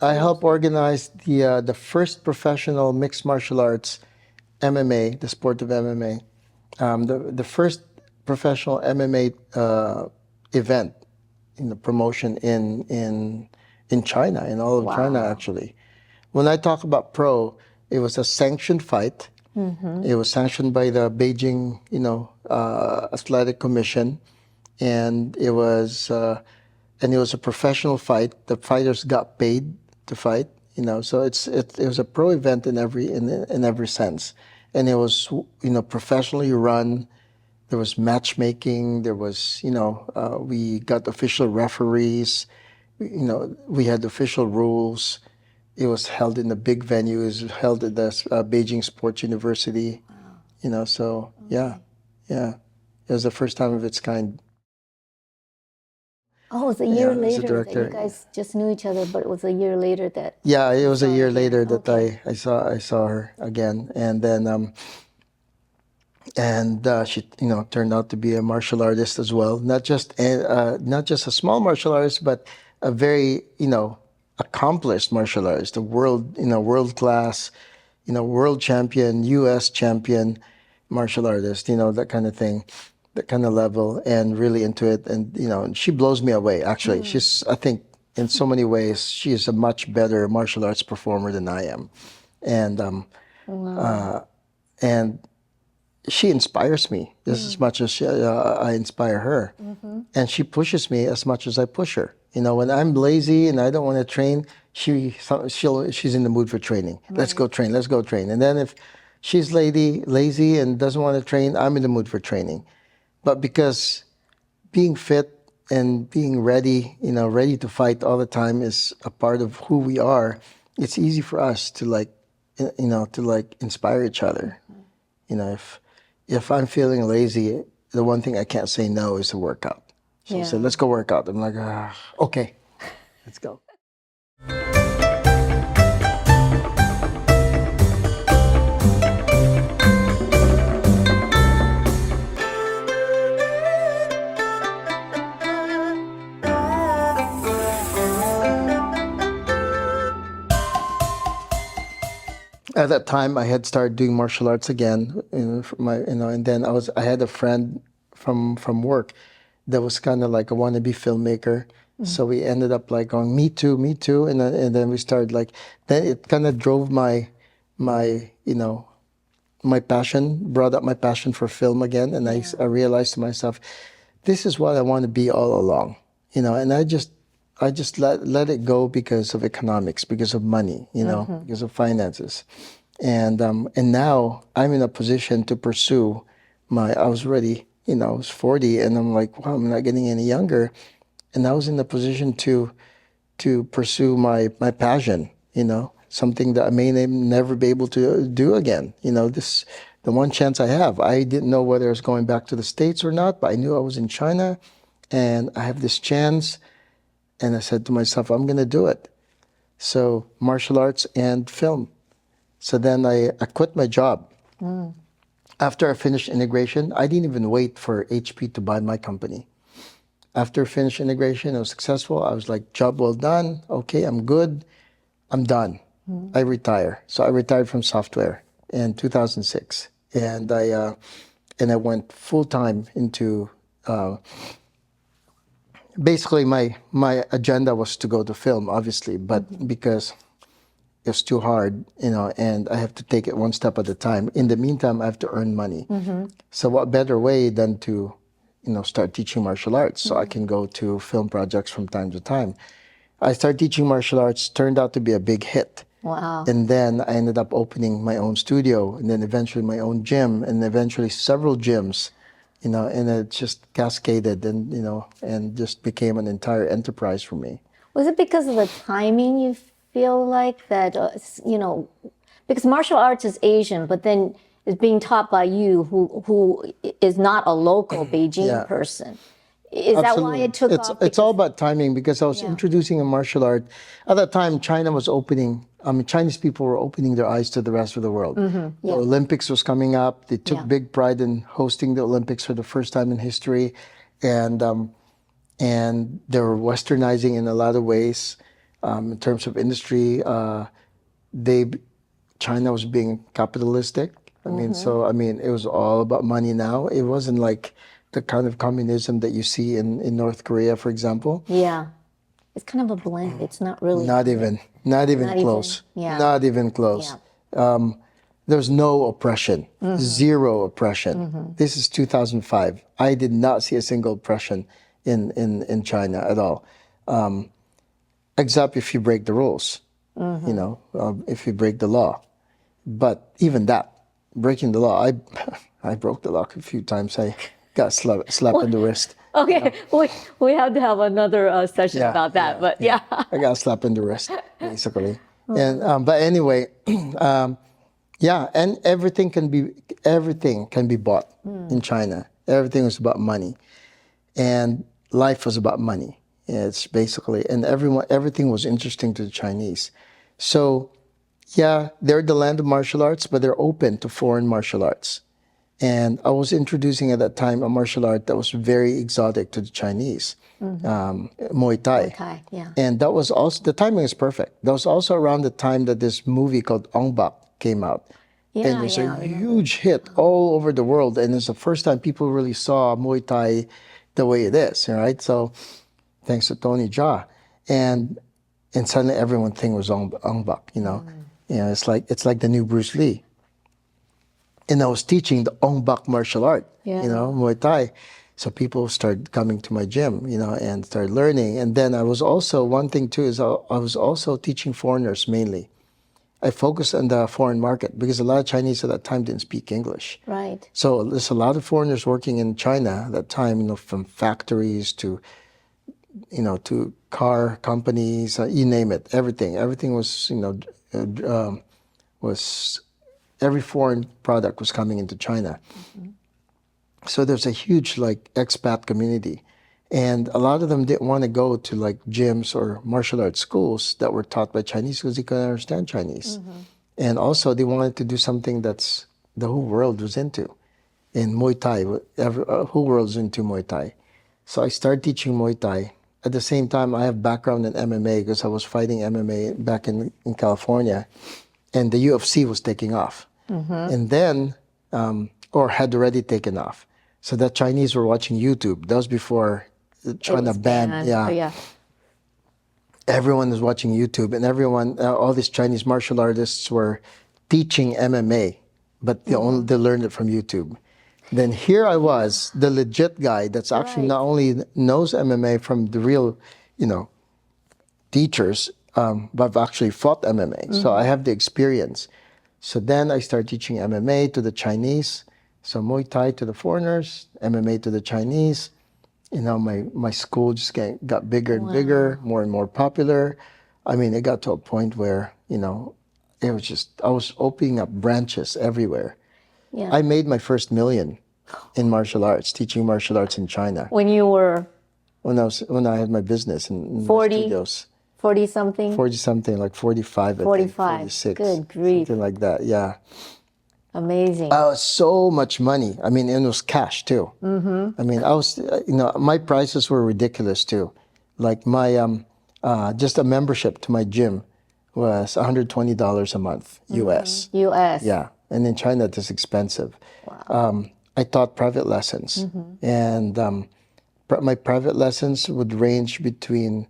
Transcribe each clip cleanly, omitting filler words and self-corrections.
I helped organize the first professional mixed martial arts MMA, the sport of MMA. The first professional MMA event in the promotion in China, in all of China Wow. actually. When I talk about pro, it was a sanctioned fight. It was sanctioned by the Beijing, athletic commission, and it was a professional fight. The fighters got paid to fight, so it was a pro event in every sense, and it was professionally run. There was matchmaking. There was we got official referees. We had official rules. It was held in a big venue. It was held at the Beijing Sports University. So yeah, yeah, it was the first time of its kind. Oh, it was a year Yeah, as a later that you director. guys just knew each other, but it was a year later that Yeah, it you was a saw her year again. later that Okay. I saw her again, and then she turned out to be a martial artist as well. Not just a small martial artist, but a very accomplished martial artist, a world class, world champion, U.S. champion martial artist, that kind of thing, that kind of level, and really into it. And she blows me away. Actually, I think in so many ways she is a much better martial arts performer than I am, and Wow. and she inspires me just as much as I inspire her. And she pushes me as much as I push her. When I'm lazy and I don't want to train, she's in the mood for training. Let's go Right. train. Let's go train. And then if she's lazy and doesn't want to train, I'm in the mood for training. But because being fit and being ready, ready to fight all the time is a part of who we are, it's easy for us to inspire each other. If I'm feeling lazy, the one thing I can't say no is a workout. She'll say, Yeah. "Let's go work out." I'm like, okay, let's go. At that time, I had started doing martial arts again. And then I had a friend from work that was kind of like a wannabe filmmaker. So we ended up like going, me too, and then we started like. Then it kind of drove my my passion, brought up my passion for film again, and Yeah. I realized to myself, this is what I want to be all along, and I just let it go because of economics, because of money, because of finances, and now I'm in a position to pursue I was ready, I was 40, and I'm like, wow, I'm not getting any younger, and I was in a position to pursue my passion, something that I may never be able to do again. The one chance I have. I didn't know whether I was going back to the States or not, but I knew I was in China and I have this chance. And I said to myself, I'm going to do it. So martial arts and film. So then I quit my job. After I finished integration, I didn't even wait for HP to buy my company. After finished integration, I was successful. I was like, job well done. Okay, I'm good. I'm done. I retire. So I retired from software in 2006, and I went full time into. Basically, my agenda was to go to film, obviously, but because it's too hard, and I have to take it one step at a time. In the meantime, I have to earn money. So what better way than to, start teaching martial arts so I can go to film projects from time to time. I started teaching martial arts, turned out to be a big hit. Wow. And then I ended up opening my own studio, and then eventually my own gym, and eventually several gyms, and it just cascaded and just became an entire enterprise for me. Was it because of the timing you feel like that, because martial arts is Asian, but then it's being taught by you who is not a local Beijing Yeah. person. Is that why Absolutely. it took It's off? it's all Because, about timing because I was yeah. introducing a martial art. At that time, China was opening, Chinese people were opening their eyes to the rest of the world. The Yeah. Olympics was coming up. They took Yeah. big pride in hosting the Olympics for the first time in history. And they were westernizing in a lot of ways. In terms of industry, they China was being capitalistic. I mean, so I mean, it was all about money now. It wasn't like the kind of communism that you see in North Korea, for example. Yeah. It's kind of a blend. It's not really. Not even, not even Not even, close. yeah. Not even close. Yeah. There's no oppression, zero oppression. This is 2005. I did not see a single oppression in China at all, except if you break the rules, if you break the law. But even that, breaking the law, I broke the law a few times. I got slapped in the wrist. Okay, we have to have another session about that. But yeah. I got slapped in the wrist, basically. And but anyway, yeah, and everything can be bought in China. Everything was about money, and life was about money. It's basically, and everything was interesting to the Chinese. So, yeah, they're the land of martial arts, but they're open to foreign martial arts. And I was introducing at that time a martial art that was very exotic to the Chinese, Muay Thai. Muay Thai, yeah. And that was also, the timing is perfect. That was also around the time that this movie called Ong Bak came out. Yeah, And it was yeah, a huge hit all over the world. And it's the first time people really saw Muay Thai the way it is, right? So thanks to Tony Jaa. And suddenly everyone think was Ong Bak, you know. It's like the new Bruce Lee. And I was teaching the Ong Bak martial art, Muay Thai. So people started coming to my gym, and started learning. And then I was also, one thing too, is I was also teaching foreigners mainly. I focused on the foreign market because a lot of Chinese at that time didn't speak English. Right. So there's a lot of foreigners working in China at that time, from factories to, to car companies, you name it, everything. Everything was, was every foreign product was coming into China. So there's a huge expat community. And a lot of them didn't want to go to gyms or martial arts schools that were taught by Chinese because they couldn't understand Chinese. And also they wanted to do something that's the whole world was into. And Muay Thai, whole world was into Muay Thai. So I started teaching Muay Thai. At the same time, I have background in MMA because I was fighting MMA back in California. And the UFC was taking off. And then, or had already taken off. So the Chinese were watching YouTube. That was before China banned. Oh, yeah. Everyone was watching YouTube, and everyone, all these Chinese martial artists were teaching MMA, but they learned it from YouTube. Then here I was, the legit guy that's actually not only knows MMA from the real, teachers, but I've actually fought MMA. So I have the experience. So then I started teaching MMA to the Chinese. So Muay Thai to the foreigners, MMA to the Chinese. My school just got bigger and bigger, more and more popular. I mean, it got to a point where, it was just, I was opening up branches everywhere. Yeah. I made my first million in martial arts, teaching martial arts in China. When you were? When I had my business in 40? my studios. 40 something? 40 something, like 45, 45. I think, 46. Good grief. Something like that, yeah. Amazing. So much money. I mean, and it was cash too. I mean, I was, my prices were ridiculous too. Like my, just a membership to my gym was $120 a month, US. US. Yeah, and in China, it's expensive. Wow. I taught private lessons, and my private lessons would range between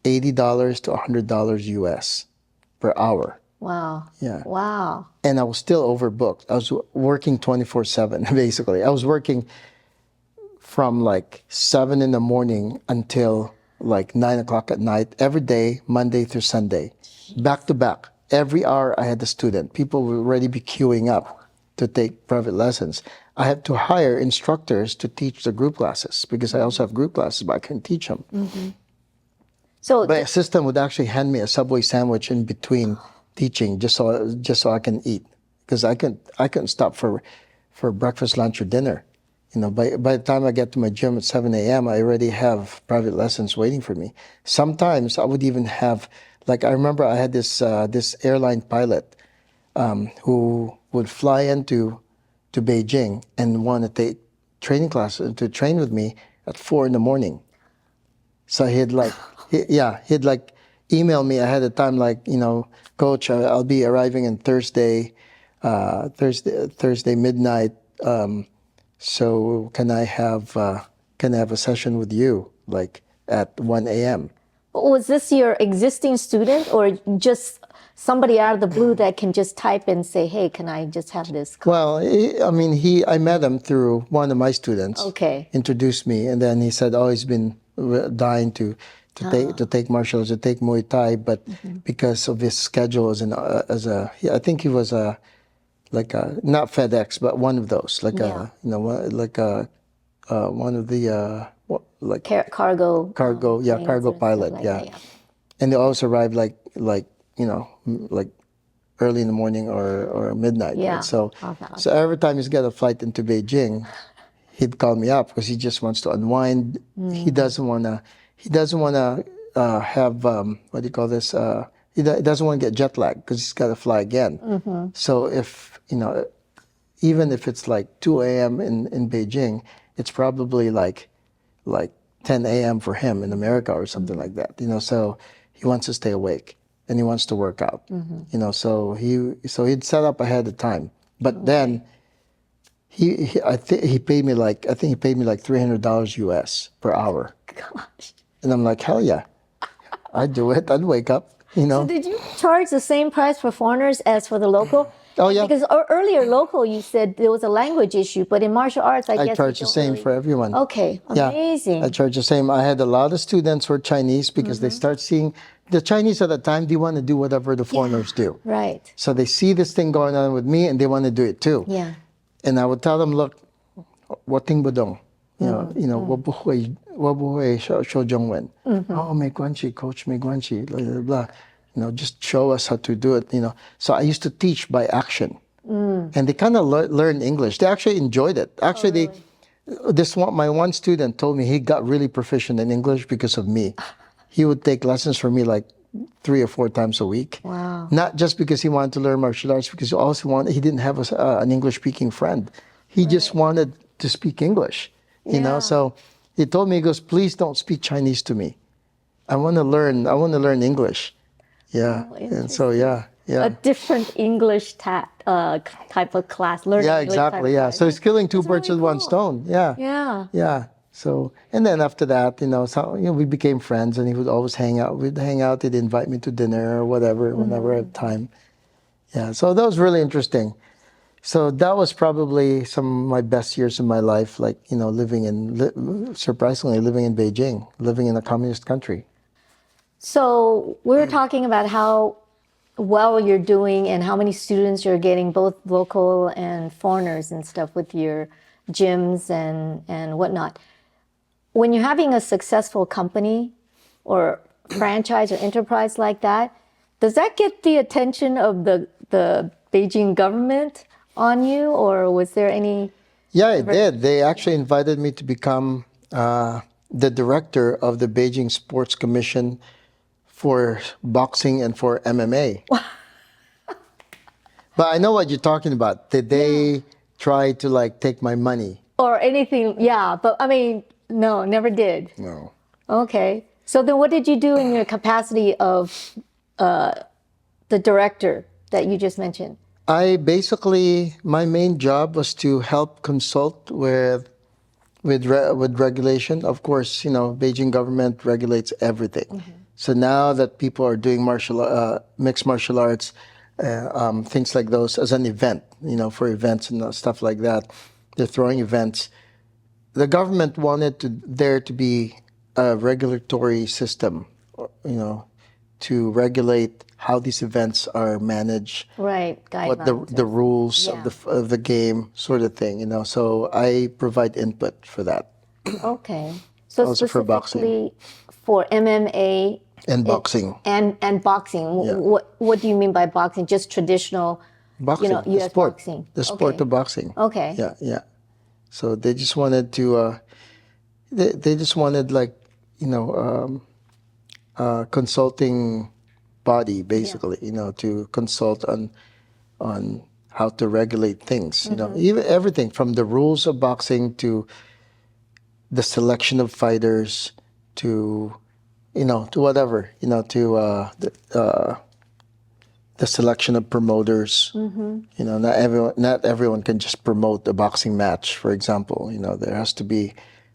$80 to $100 US per hour. Wow. Yeah. Wow. And I was still overbooked. I was working 24/7, basically. I was working from 7 in the morning until 9 o'clock at night, every day, Monday through Sunday, back to back. Every hour I had a student. People would already be queuing up to take private lessons. I had to hire instructors to teach the group classes because I also have group classes, but I couldn't teach them. So My assistant would actually hand me a Subway sandwich in between teaching just so I can eat, because I couldn't stop for breakfast, lunch, or dinner. By the time I get to my gym at 7 a.m., I already have private lessons waiting for me. Sometimes I would even have, I remember I had this airline pilot who would fly into Beijing and want to take training classes to train with me at 4 in the morning. So he'd email me ahead of time, like, Coach, I'll be arriving on Thursday midnight. So can I have a session with you, like at 1 a.m.? Was this your existing student or just somebody out of the blue that can just type and say, hey, can I just have this? Well, I met him through one of my students. Okay. Introduced me, and then he said, "Oh, he's been dying to take martial arts, to take Muay Thai, but because of his schedule I think he was like a not FedEx, but one of those, like one of the Cargo. cargo planes or stuff pilot, like yeah. that, yeah. And they always arrive like early in the morning or midnight. Yeah. Right? So Half hour. so every time he's got a flight into Beijing, he'd call me up because he just wants to unwind. He doesn't want to. Have what do you call this? He doesn't want to get jet lag because he's got to fly again. So if even if it's like 2 a.m. in Beijing, it's probably like 10 a.m. for him in America or something like that. So he wants to stay awake and he wants to work out. So he'd set up ahead of time. But then I think he paid me like $300 US per hour. Gosh. And I'm like, hell yeah, I'd do it. I'd wake up. So did you charge the same price for foreigners as for the local? Oh yeah. Because earlier local, you said there was a language issue, but in martial arts, I guess you charge the don't same really- for everyone. Okay, amazing. Yeah, I charge the same. I had a lot of students who were Chinese because they start seeing the Chinese at the time. They want to do whatever the foreigners do. Right. So they see this thing going on with me, and they want to do it too. Yeah. And I would tell them, look, 我听不懂,我不会说中文. Oh, 没关系, coach, 没关系, blah, blah, blah. Just show us how to do it. So I used to teach by action, and they kind of learned English. They actually enjoyed it. Actually, my one student told me he got really proficient in English because of me. He would take lessons from me like 3 or 4 times a week. Wow. Not just because he wanted to learn martial arts, because he didn't have an English-speaking friend. He just wanted to speak English, So he told me, he goes, please don't speak Chinese to me. I want to learn English. Yeah. Oh, And so, yeah. A different English type of class. Learning Yeah, English type of exactly. Yeah. class. So he's killing two That's birds really with one cool. stone. Yeah. Yeah. Yeah. So, and then after that, we became friends, and he would always hang out. We'd hang out. He'd invite me to dinner or whatever, whenever I had time. Yeah. So that was really interesting. So that was probably some of my best years of my life, like, surprisingly, living in Beijing, living in a communist country. So we were talking about how well you're doing and how many students you're getting, both local and foreigners and stuff, with your gyms and whatnot. When you're having a successful company or franchise or enterprise like that, does that get the attention of the Beijing government on you, or was there any? Yeah, it did. They actually invited me to become the director of the Beijing Sports Commission for boxing and for MMA. But I know what you're talking about. Did they try to take my money? Or anything, yeah. But I mean, no, never did. No. Okay. So then what did you do in your capacity of the director that you just mentioned? My main job was to help consult with regulation. Of course, Beijing government regulates everything. So now that people are doing mixed martial arts, things like those as an event, for events and stuff like that, they're throwing events. The government wanted there to be a regulatory system, to regulate how these events are managed, Right, what guidelines. the rules Yeah. of the game, sort of thing. So I provide input for that. Okay. So Also for boxing. specifically for MMA And boxing. and boxing. What do you mean by boxing? Just traditional, Boxing, the US sport, boxing. the sport Okay. of boxing. Okay. Yeah, yeah. So they just wanted to, they just wanted consulting body, basically, to consult on how to regulate things. Even everything from the rules of boxing to the selection of fighters to to whatever, the selection of promoters. Not everyone can just promote a boxing match, for example. There has to be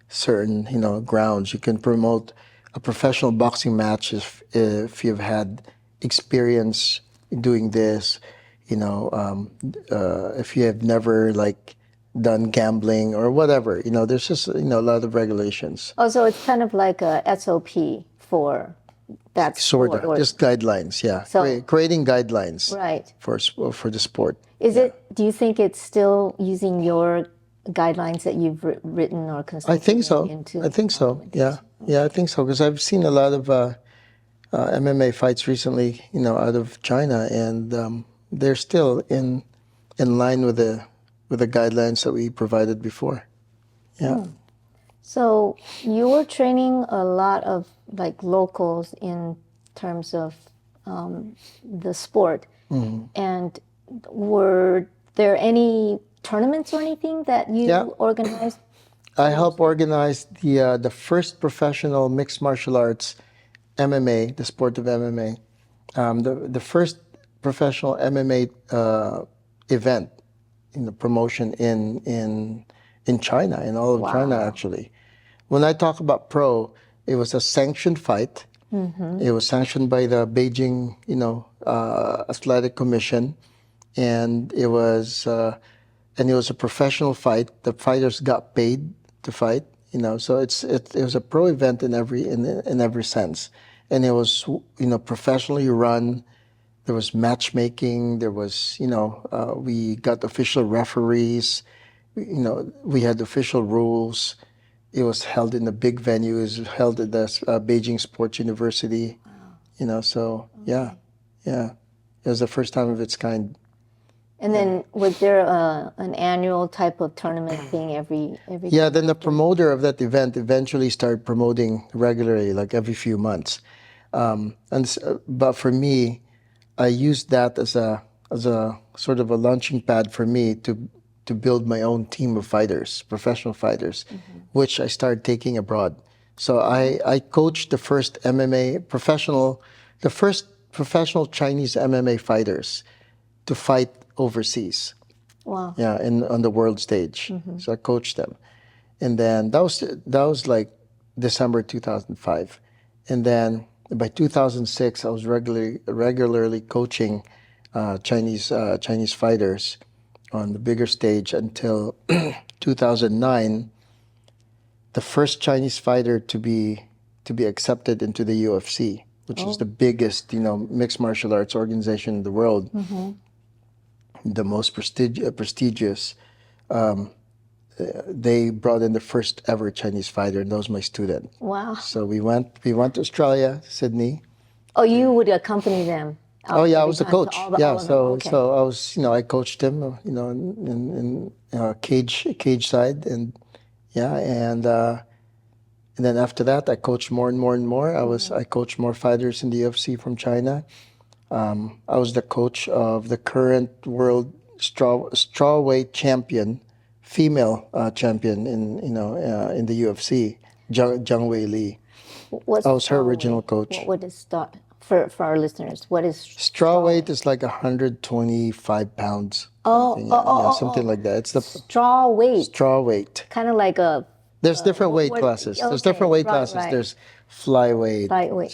certain, grounds. You can promote a professional boxing match if you've had experience doing this, if you have never like done gambling or whatever. There's just, a lot of regulations. Oh, so it's kind of like a SOP for that Sort sport, of, or just guidelines, yeah. So- Creating guidelines right. for the sport. Do you think it's still using your guidelines that you've written or I consulted think so. into I think so. Yeah, yeah, I think so. Because I've seen a lot of MMA fights recently, out of China, and they're still in line with the guidelines that we provided before. Yeah. So you were training a lot of like locals in terms of the sport, and were there any tournaments or anything that you Yeah. organized? I helped organize the first professional mixed martial arts MMA, the sport of MMA, the first professional MMA event in the promotion in China, in all of China actually. When I talk about pro, it was a sanctioned fight. It was sanctioned by the Beijing, Athletic Commission, and it was a professional fight. The fighters got paid to fight, So it was a pro event in every sense, and it was professionally run. There was matchmaking. There was we got official referees. We had official rules. It was held in a big venue. It was held at the Beijing Sports University. So yeah. It was the first time of its kind. And then was there an annual type of tournament thing every Yeah, then the promoter of that event eventually started promoting regularly, like every few months. But for me, I used that as a sort of a launching pad for me to build my own team of fighters, professional fighters, which I started taking abroad. So I coached the first professional Chinese MMA fighters to fight overseas. Wow. Yeah, on the world stage. So I coached them, and then that was like December 2005, and then by 2006 I was regularly coaching Chinese fighters on the bigger stage until 2009. The first Chinese fighter to be accepted into the UFC, which is the biggest mixed martial arts organization in the world. The most prestigious. They brought in the first ever Chinese fighter, and that was my student. Wow. So we went to Australia, Sydney. Oh, you would accompany them? Oh yeah, I was the every time to coach. all the- Yeah, all of them. Okay. so I was, I coached him, in cage side, and yeah, and then after that, I coached more and more and more. I coached more fighters in the UFC from China. I was the coach of the current world strawweight champion, female champion in the UFC, Zhang Wei Li. What's I was her strawweight? original coach. What is for our listeners? What is Strawweight is like 125 pounds. Something like that. It's the strawweight? strawweight. Kind of like a There's different weight what- classes. There's okay, different weight right, classes. right. There's flyweight. Lightweight.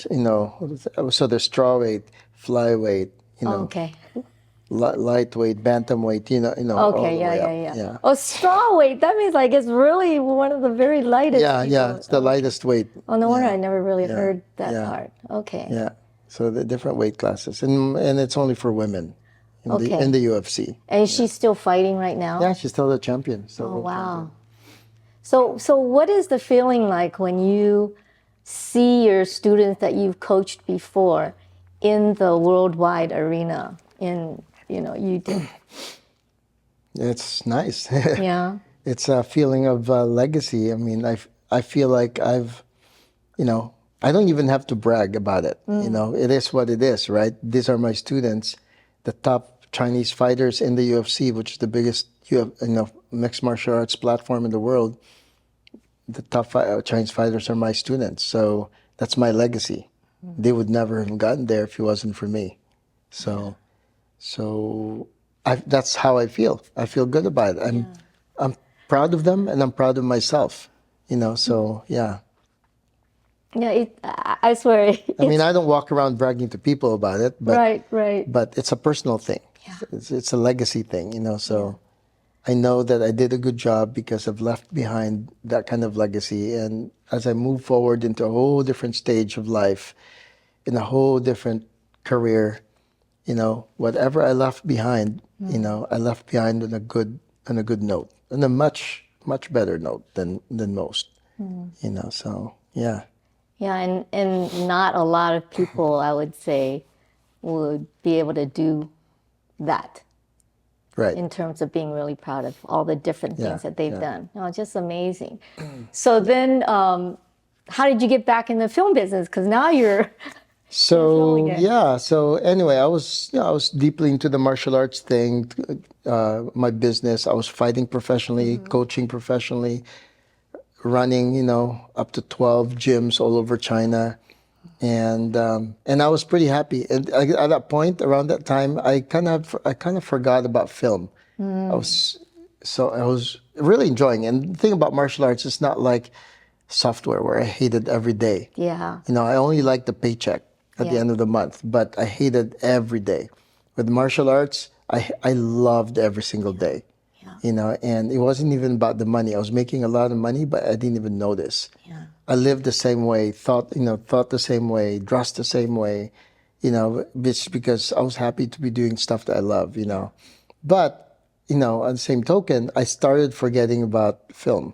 So there's strawweight, flyweight. Okay. Lightweight, bantamweight. all Okay. the Yeah, way yeah, up. yeah. Oh, strawweight. That means like it's really one of the very lightest. Yeah, people. it's the lightest weight. Oh, no wonder I never really heard that yeah. part. Okay. Yeah. So the different weight classes, and it's only for women Okay. in the UFC. And she's still fighting right now? Yeah, she's still the champion. Oh, wow. So what is the feeling like when you see your students that you've coached before in the worldwide arena? You did. It's nice. Yeah. It's a feeling of legacy. I mean, I feel like I've, I don't even have to brag about it. It is what it is, right? These are my students, the top Chinese fighters in the UFC, which is the biggest mixed martial arts platform in the world. The top Chinese fighters are my students. So that's my legacy. They would never have gotten there if it wasn't for me. So, so that's how I feel. I feel good about it. I'm proud of them and I'm proud of myself. So yeah. Yeah, I swear I mean, it's I don't walk around bragging to people about it, right, right. but it's a personal thing. Yeah. It's a legacy thing, so I know that I did a good job because I've left behind that kind of legacy. And as I move forward into a whole different stage of life, in a whole different career, whatever I left behind, I left behind on a good note, on a much, much better note than most, so yeah. Yeah, and not a lot of people, I would say, would be able to do that Right. in terms of being really proud of all the different Yeah, things that they've yeah. done. No, it's just amazing. So then, how did you get back in the film business? Because now you're So again. yeah, so anyway, I was deeply into the martial arts thing, my business. I was fighting professionally, coaching professionally, running, up to 12 gyms all over China, and I was pretty happy. And at that point, around that time, I kind of forgot about film. I was really enjoying it. And the thing about martial arts, it's not like software where I hated every day. Yeah. I only liked the paycheck at the Yeah. end of the month, but I hated every day. With martial arts, I loved every single day. And it wasn't even about the money. I was making a lot of money, but I didn't even notice. Yeah. I lived the same way, thought the same way, dressed the same way, just because I was happy to be doing stuff that I love. But, on the same token, I started forgetting about film.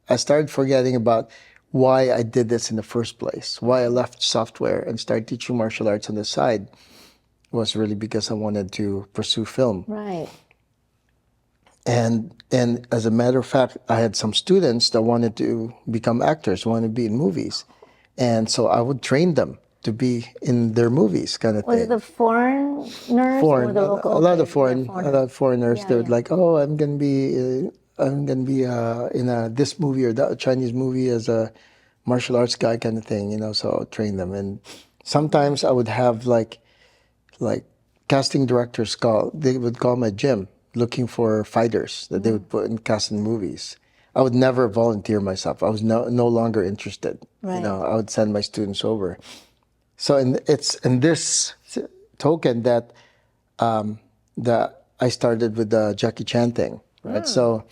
I started forgetting about why I did this in the first place, why I left software and started teaching martial arts on the side was really because I wanted to pursue film. Right. And as a matter of fact, I had some students that wanted to become actors, wanted to be in movies. And so I would train them to be in their movies kind of Was it thing. the foreigners or Foreign, the local? a lot of Okay, a lot of foreigners. Yeah, They would yeah. like, oh, I'm gonna be in this movie or that Chinese movie as a martial arts guy kind of thing. So I'll train them. And sometimes I would have like casting directors they would call my gym looking for fighters that they would put in casting movies. I would never volunteer myself. I was no longer interested. Right. I would send my students over. So it's in this token that I started with the Jackie Chan thing, right? So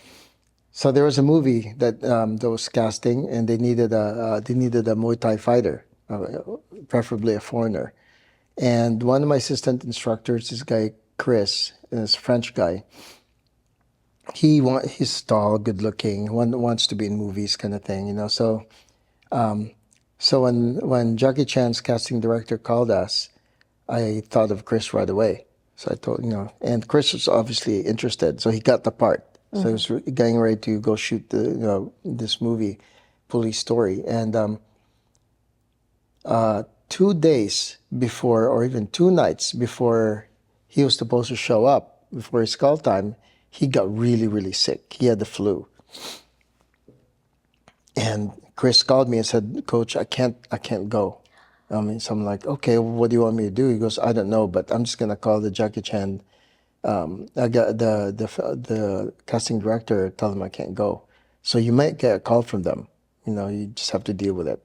there was a movie that was casting, and they needed a Muay Thai fighter, preferably a foreigner. And one of my assistant instructors, this guy Chris, this French guy, he's tall, good looking, wants to be in movies, kind of thing. So when Jackie Chan's casting director called us, I thought of Chris right away. So I told and Chris was obviously interested, so he got the part. So he was getting ready to go shoot this movie, Police Story, and 2 days before, or even 2 nights before he was supposed to show up, before his call time, he got really, really sick. He had the flu. And Chris called me and said, Coach, I can't go. So I'm like, okay, what do you want me to do? He goes, I don't know, but I'm just gonna call the Jackie Chan. I got the casting director, tell them I can't go. So you might get a call from them. You just have to deal with it.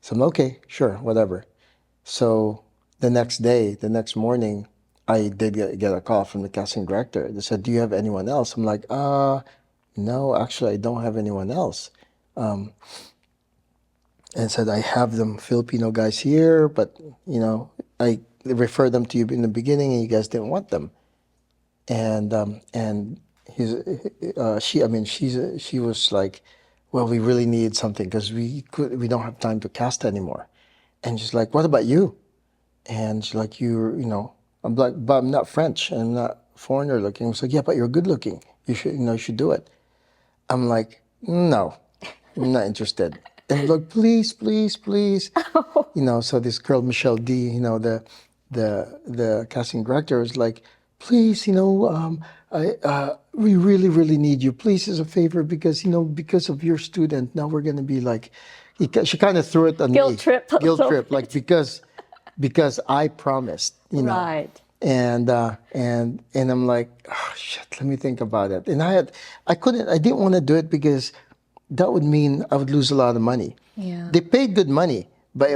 So I'm okay, sure, whatever. So the next morning, I did get a call from the casting director. They said, do you have anyone else? I'm like, no, actually, I don't have anyone else. And said, I have them Filipino guys here, but, I referred them to you in the beginning and you guys didn't want them. And she was like, well, we really need something because we don't have time to cast anymore. And she's like, what about you? And she's like, I'm like, but I'm not French. I'm not foreigner looking. I was like, yeah, but you're good looking. You should do it. I'm like, no, I'm not interested. And like, please, please, please. So this girl, Michelle D, the casting director was like, please, we really, really need you. Please, as a favor, because, because of your student, now we're going to be like she kind of threw it on Guilt me. trip a Guilt little trip, like because I promised, Right. and I'm like, oh shit, let me think about it. And I didn't want to do it because that would mean I would lose a lot of money. Yeah. They paid good money, but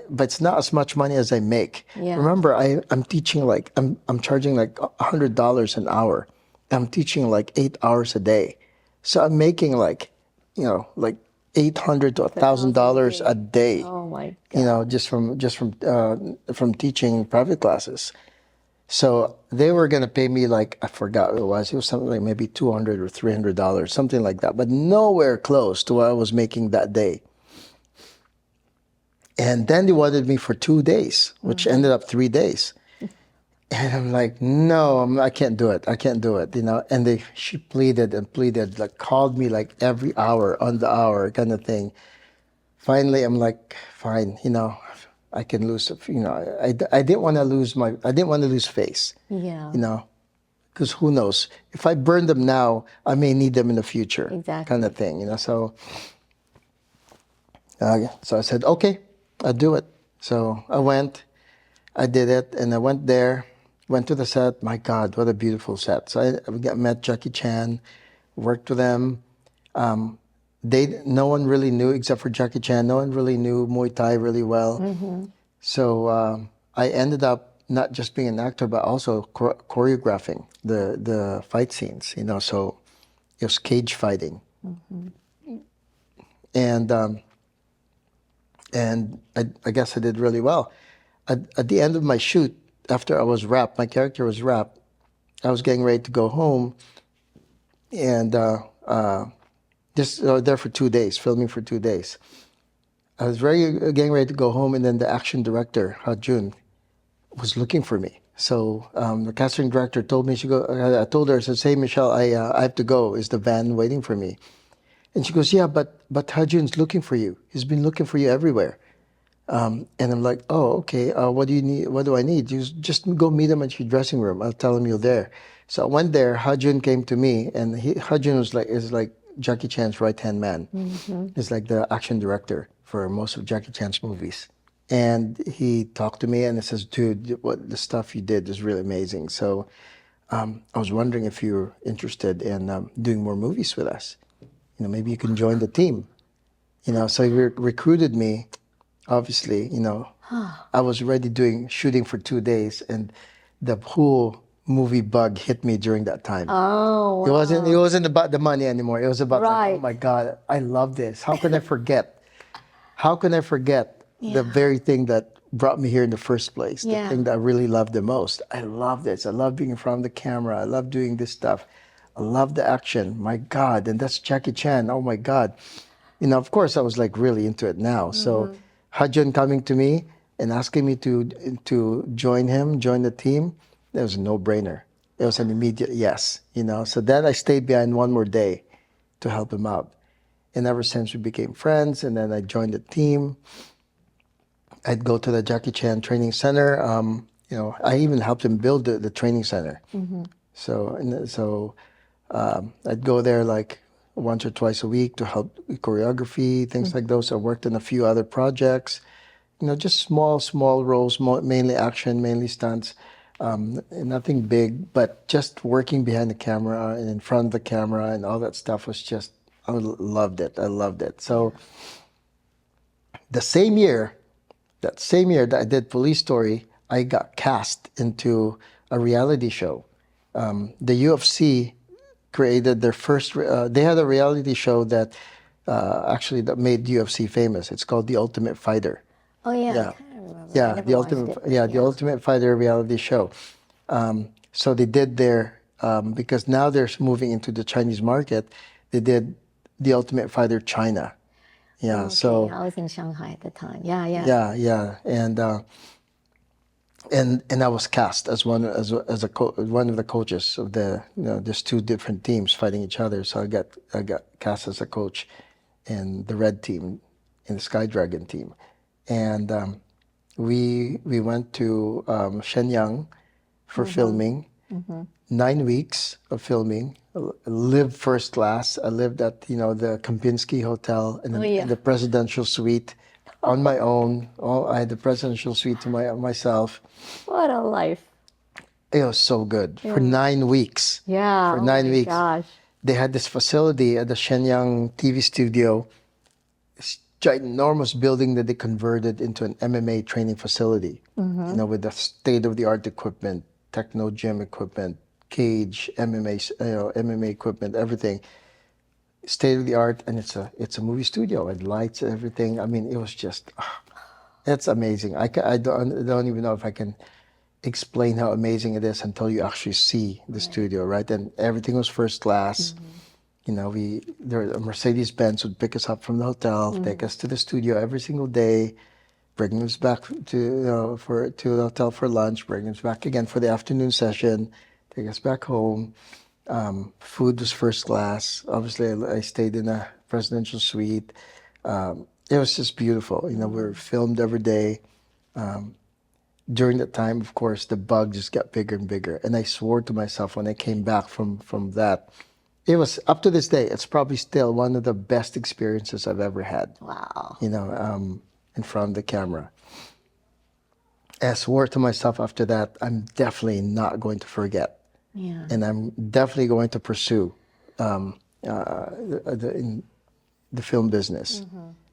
but it's not as much money as I make. Yeah. Remember, I'm teaching like I'm charging like $100 an hour. I'm teaching like 8 hours a day, so I'm making like, like $800 to $1,000 a day. Oh my God. From teaching private classes. So they were gonna pay me like, I forgot what it was. It was something like maybe $200 or $300, something like that, but nowhere close to what I was making that day. And then they wanted me for 2 days, which ended up 3 days. And I'm like, no, I can't do it. I can't do it, And she pleaded and pleaded, like called me like every hour on the hour kind of thing. Finally, I'm like, fine, I can lose, I didn't want to lose face, Yeah. Because who knows? If I burn them now, I may need them in the future, Exactly. kind of thing, So I said, okay, I'll do it. So I did it, and I went there, went to the set. My God, what a beautiful set. So I met Jackie Chan, worked with them. No one really knew, except for Jackie Chan, no one really knew Muay Thai really well. So I ended up not just being an actor, but also choreographing the fight scenes, so it was cage fighting. And I guess I did really well. At the end of my shoot, after I was wrapped, my character was wrapped, I was getting ready to go home, and just there for 2 days, filming for 2 days. I was getting ready to go home, and then the action director, Ha Jun, was looking for me. So the casting director told me, I told her, I said, "Hey, Michelle, I have to go. Is the van waiting for me?" And she goes, "Yeah, but Ha Jun's looking for you. He's been looking for you everywhere." And I'm like, "Oh, okay. What do you need? What do I need?" Just go meet him at your dressing room. I'll tell him you're there." So I went there. Ha Jun came to me, and Ha Jun is like Jackie Chan's right hand man. He's like the action director for most of Jackie Chan's movies. And he talked to me and he says, "Dude, what the stuff you did is really amazing. So I was wondering if you're interested in doing more movies with us. Maybe you can join the team." So he recruited me. Obviously, I was already shooting for 2 days, and the whole movie bug hit me during that time. Oh, It wasn't about the money anymore. It was about like, oh right. my God, I love this. How can I forget? How can I forget the very thing that brought me here in the first place? The Yeah. thing that I really love the most. I love this. I love being in front of the camera. I love doing this stuff. I love the action. My God. And that's Jackie Chan. Oh my God. Of course, I was like really into it now. So Hajun coming to me and asking me to join the team, that was a no-brainer. It was an immediate yes. So then I stayed behind one more day to help him out. And ever since we became friends, and then I joined the team. I'd go to the Jackie Chan training center. I even helped him build the training center. So I'd go there like once or twice a week to help with choreography, things like those. I worked on a few other projects, just small roles, mainly action, mainly stunts. Nothing big, but just working behind the camera and in front of the camera and all that stuff was just, I loved it. I loved it. So the same year, that I did Police Story, I got cast into a reality show. The UFC created their first. They had a reality show that actually that made UFC famous. It's called The Ultimate Fighter. Oh, yeah. Yeah, I kind of remember. I yeah, never watched it. The Ultimate Fighter reality show. So they did because now they're moving into the Chinese market. They did The Ultimate Fighter China. Yeah, Okay. so I was in Shanghai at the time. Yeah, yeah. yeah, and I was cast as one of the coaches of there's two different teams fighting each other. So I got cast as a coach in the red team, in the Sky Dragon team, and we went to Shenyang for filming, 9 weeks of filming. I lived first class. I lived at, the Kempinski Hotel in the presidential suite on my own. I had the presidential suite to myself. What a life. It was so good for 9 weeks. Yeah. For 9 weeks. Gosh. They had this facility at the Shenyang TV studio, this ginormous building that they converted into an MMA training facility, with the state-of-the-art equipment, techno gym equipment, cage, MMA equipment, everything. State-of-the-art, and it's a movie studio with lights and everything. I mean, it was just, it's amazing. I don't even know if I can explain how amazing it is until you actually see the studio, right? And everything was first class. A Mercedes-Benz would pick us up from the hotel, take us to the studio every single day, bring us back to the hotel for lunch, bring us back again for the afternoon session, take us back home. Food was first class. Obviously, I stayed in a presidential suite. It was just beautiful. We were filmed every day. During that time, of course, the bug just got bigger and bigger. And I swore to myself when I came back from that, it was, up to this day, it's probably still one of the best experiences I've ever had. Wow. In front of the camera. I swore to myself after that, I'm definitely not going to forget. Yeah. And I'm definitely going to pursue in the film business.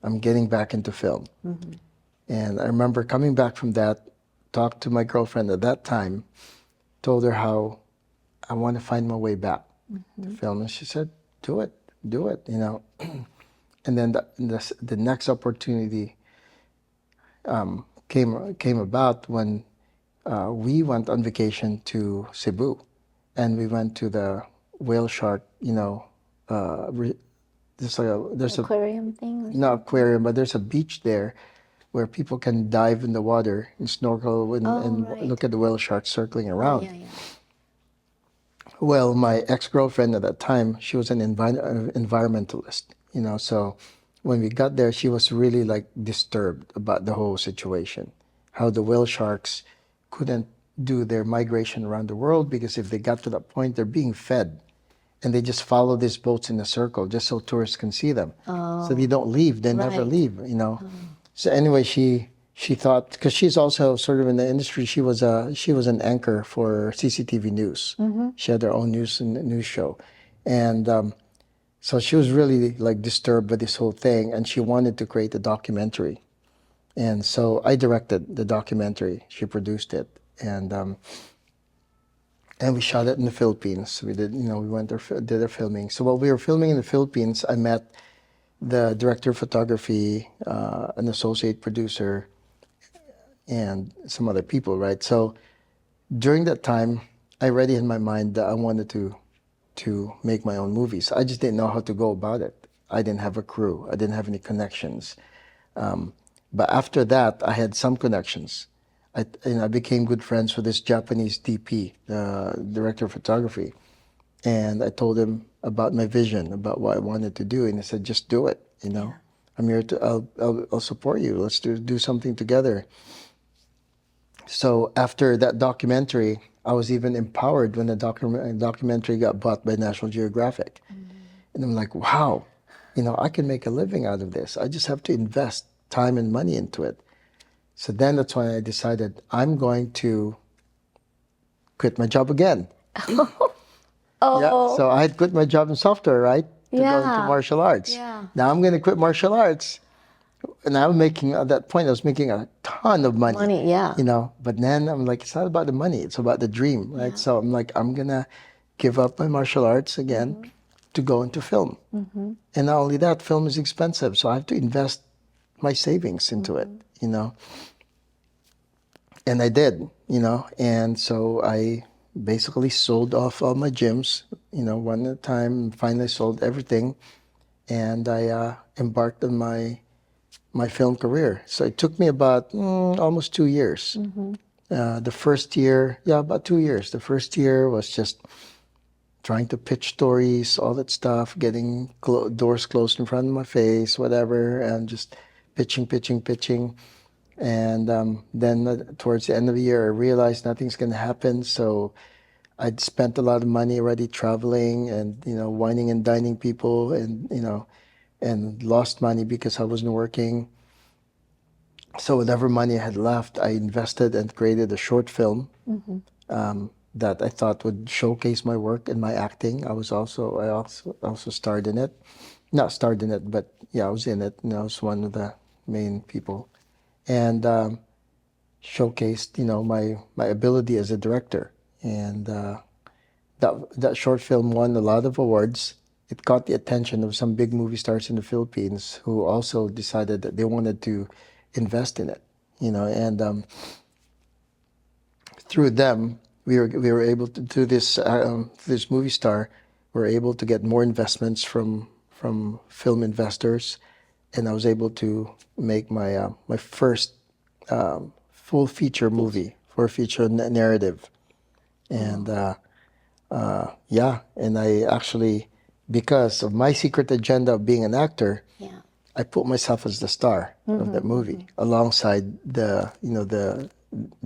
I'm getting back into film. And I remember coming back from that, talked to my girlfriend at that time, told her how I want to find my way back to film. And she said, do it, And then the next opportunity came about when we went on vacation to Cebu. And we went to the whale shark, there's Aquarium thing? no aquarium, but there's a beach there where people can dive in the water and snorkel and right. look at the whale sharks circling around. Yeah. Well, my ex-girlfriend at that time, she was an environmentalist, so when we got there, she was really like disturbed about the whole situation, how the whale sharks couldn't do their migration around the world because if they got to that point, they're being fed. And they just follow these boats in a circle just so tourists can see them. So they don't leave. They never Right. leave, So anyway, she thought, because she's also sort of in the industry, she was an anchor for CCTV News. She had her own news show. And so she was really like disturbed by this whole thing, and she wanted to create a documentary. And so I directed the documentary. She produced it. And we shot it in the Philippines. We did, we went there, did our filming. So while we were filming in the Philippines, I met the director of photography, an associate producer, and some other people, right? So during that time, I already had in my mind that I wanted to make my own movies. I just didn't know how to go about it. I didn't have a crew. I didn't have any connections. But after that, I had some connections. I became good friends with this Japanese DP, director of photography. And I told him about my vision, about what I wanted to do. And he said, just do it, I'm here I'll support you. Let's do something together. So after that documentary, I was even empowered when the documentary got bought by National Geographic. And I'm like, wow, I can make a living out of this. I just have to invest time and money into it. So then that's when I decided I'm going to quit my job again. Yeah, so I had quit my job in software, right? To go into martial arts. Yeah. Now I'm going to quit martial arts. And I'm making, at that point, I was making a ton of money. But then I'm like, it's not about the money, it's about the dream, right? Yeah. So I'm like, I'm going to give up my martial arts again to go into film. And not only that, film is expensive. So I have to invest my savings into it, And I did, and so I basically sold off all my gyms, one at a time, finally sold everything. And I embarked on my film career. So it took me about almost 2 years. The first year, about 2 years. The first year was just trying to pitch stories, all that stuff, getting doors closed in front of my face, whatever, and just pitching. And then towards the end of the year, I realized nothing's going to happen. So I'd spent a lot of money already traveling and, whining and dining people and, and lost money because I wasn't working. So whatever money I had left, I invested and created a short film that I thought would showcase my work and my acting. I also starred in it. Not starred in it, but yeah, I was in it. I was one of the main people. And showcased, my ability as a director. And that short film won a lot of awards. It caught the attention of some big movie stars in the Philippines who also decided that they wanted to invest in it. And through them, we were able to do this movie star. We were able to get more investments from film investors, and I was able to make my first full feature movie for a feature narrative. And yeah, and I actually, because of my secret agenda of being an actor, Yeah. I put myself as the star of that movie alongside the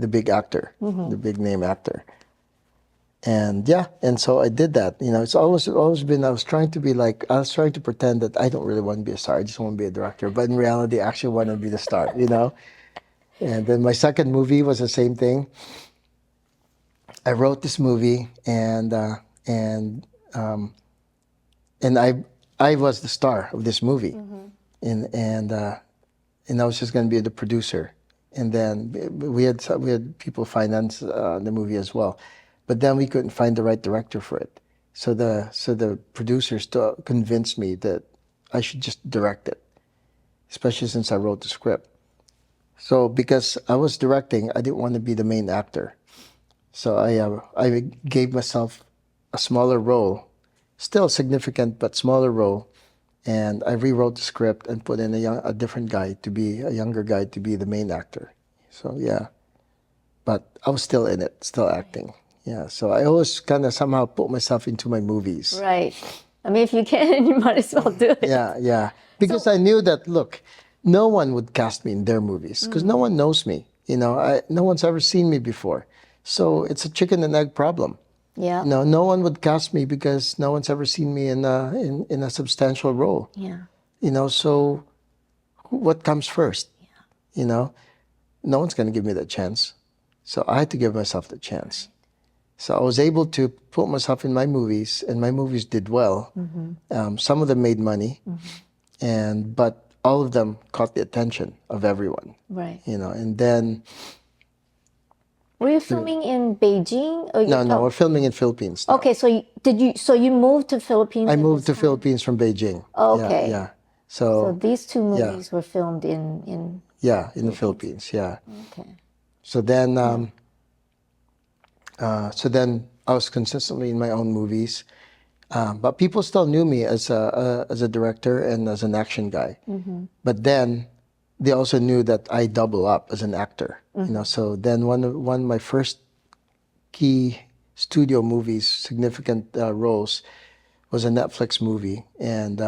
big actor, the big name actor. And yeah, and so I did that. It's always been, I was trying to pretend that I don't really want to be a star. I just want to be a director. But in reality, I actually want to be the star. And then my second movie was the same thing. I wrote this movie, and I was the star of this movie, and I was just going to be the producer. And then we had people finance the movie as well, but then we couldn't find the right director for it. So the producers convinced me that I should just direct it, especially since I wrote the script. So because I was directing, I didn't want to be the main actor. So I gave myself a smaller role, still significant but smaller role, and I rewrote the script and put in a different guy to be a younger guy to be the main actor. So yeah, but I was still in it, still acting. Yeah, so I always kind of somehow put myself into my movies. Right. I mean, if you can, you might as well do it. Yeah, because I knew that, look, no one would cast me in their movies because no one knows me. No one's ever seen me before. So it's a chicken and egg problem. Yeah. No one would cast me because no one's ever seen me in a substantial role. Yeah. So what comes first? No one's going to give me that chance. So I had to give myself the chance. So I was able to put myself in my movies, and my movies did well. Some of them made money, but all of them caught the attention of everyone. Right. And then Were you filming in Beijing? Or no, we're filming in Philippines now. Okay, so you moved to Philippines? I at moved this to time? Philippines from Beijing. Okay. Yeah. So So these two movies were filmed in yeah, in the Philippines. Yeah. Okay. So then, I was consistently in my own movies, but people still knew me as a director and as an action guy. But then they also knew that I double up as an actor. So then one of my first key studio movies, significant roles, was a Netflix movie, and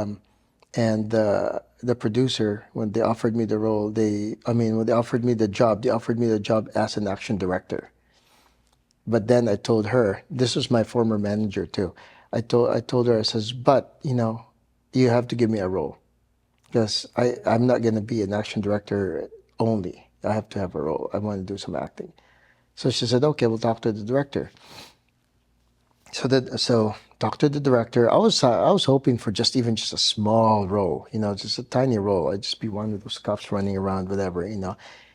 the producer, when they offered me the role, when they offered me the job, they offered me the job as an action director. But then I told her, this was my former manager too. I told her, I says, but you have to give me a role because I'm not going to be an action director only. I have to have a role. I want to do some acting. So she said, okay, we'll talk to the director. So talk to the director. I was hoping for just a small role, just a tiny role. I'd just be one of those cops running around, whatever.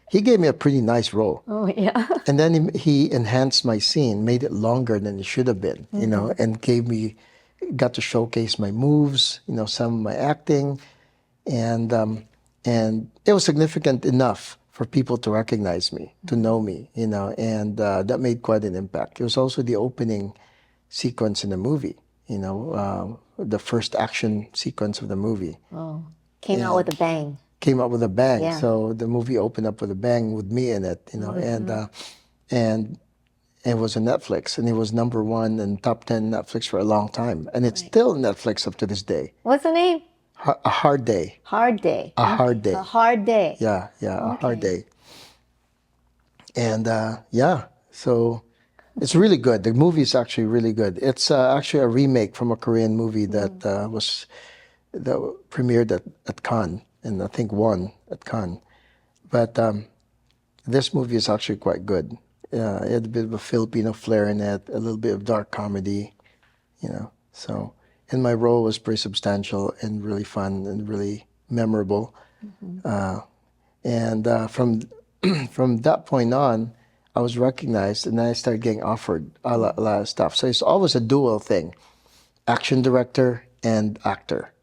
He gave me a pretty nice role. Oh yeah. And then he enhanced my scene, made it longer than it should have been, and got to showcase my moves, some of my acting, and it was significant enough for people to recognize me, to know me, and that made quite an impact. It was also the opening sequence in the movie, the first action sequence of the movie. Oh, came out with a bang. Came up with a bang. Yeah. So the movie opened up with a bang with me in it, and it was on Netflix, and it was number one and top 10 Netflix for a long time, and it's still Netflix up to this day. What's the name? A Hard Day. Hard Day. A Hard Day. A Hard Day. Yeah, A Hard Day. And so It's really good. The movie is actually really good. It's actually a remake from a Korean movie that that premiered at Cannes, and I think won at Cannes. But this movie is actually quite good. It had a bit of a Filipino flair in it, a little bit of dark comedy, you know. So, and my role was pretty substantial and really fun and really memorable. And from that point on, I was recognized, and then I started getting offered a lot of stuff. So it's always a dual thing: action director and actor,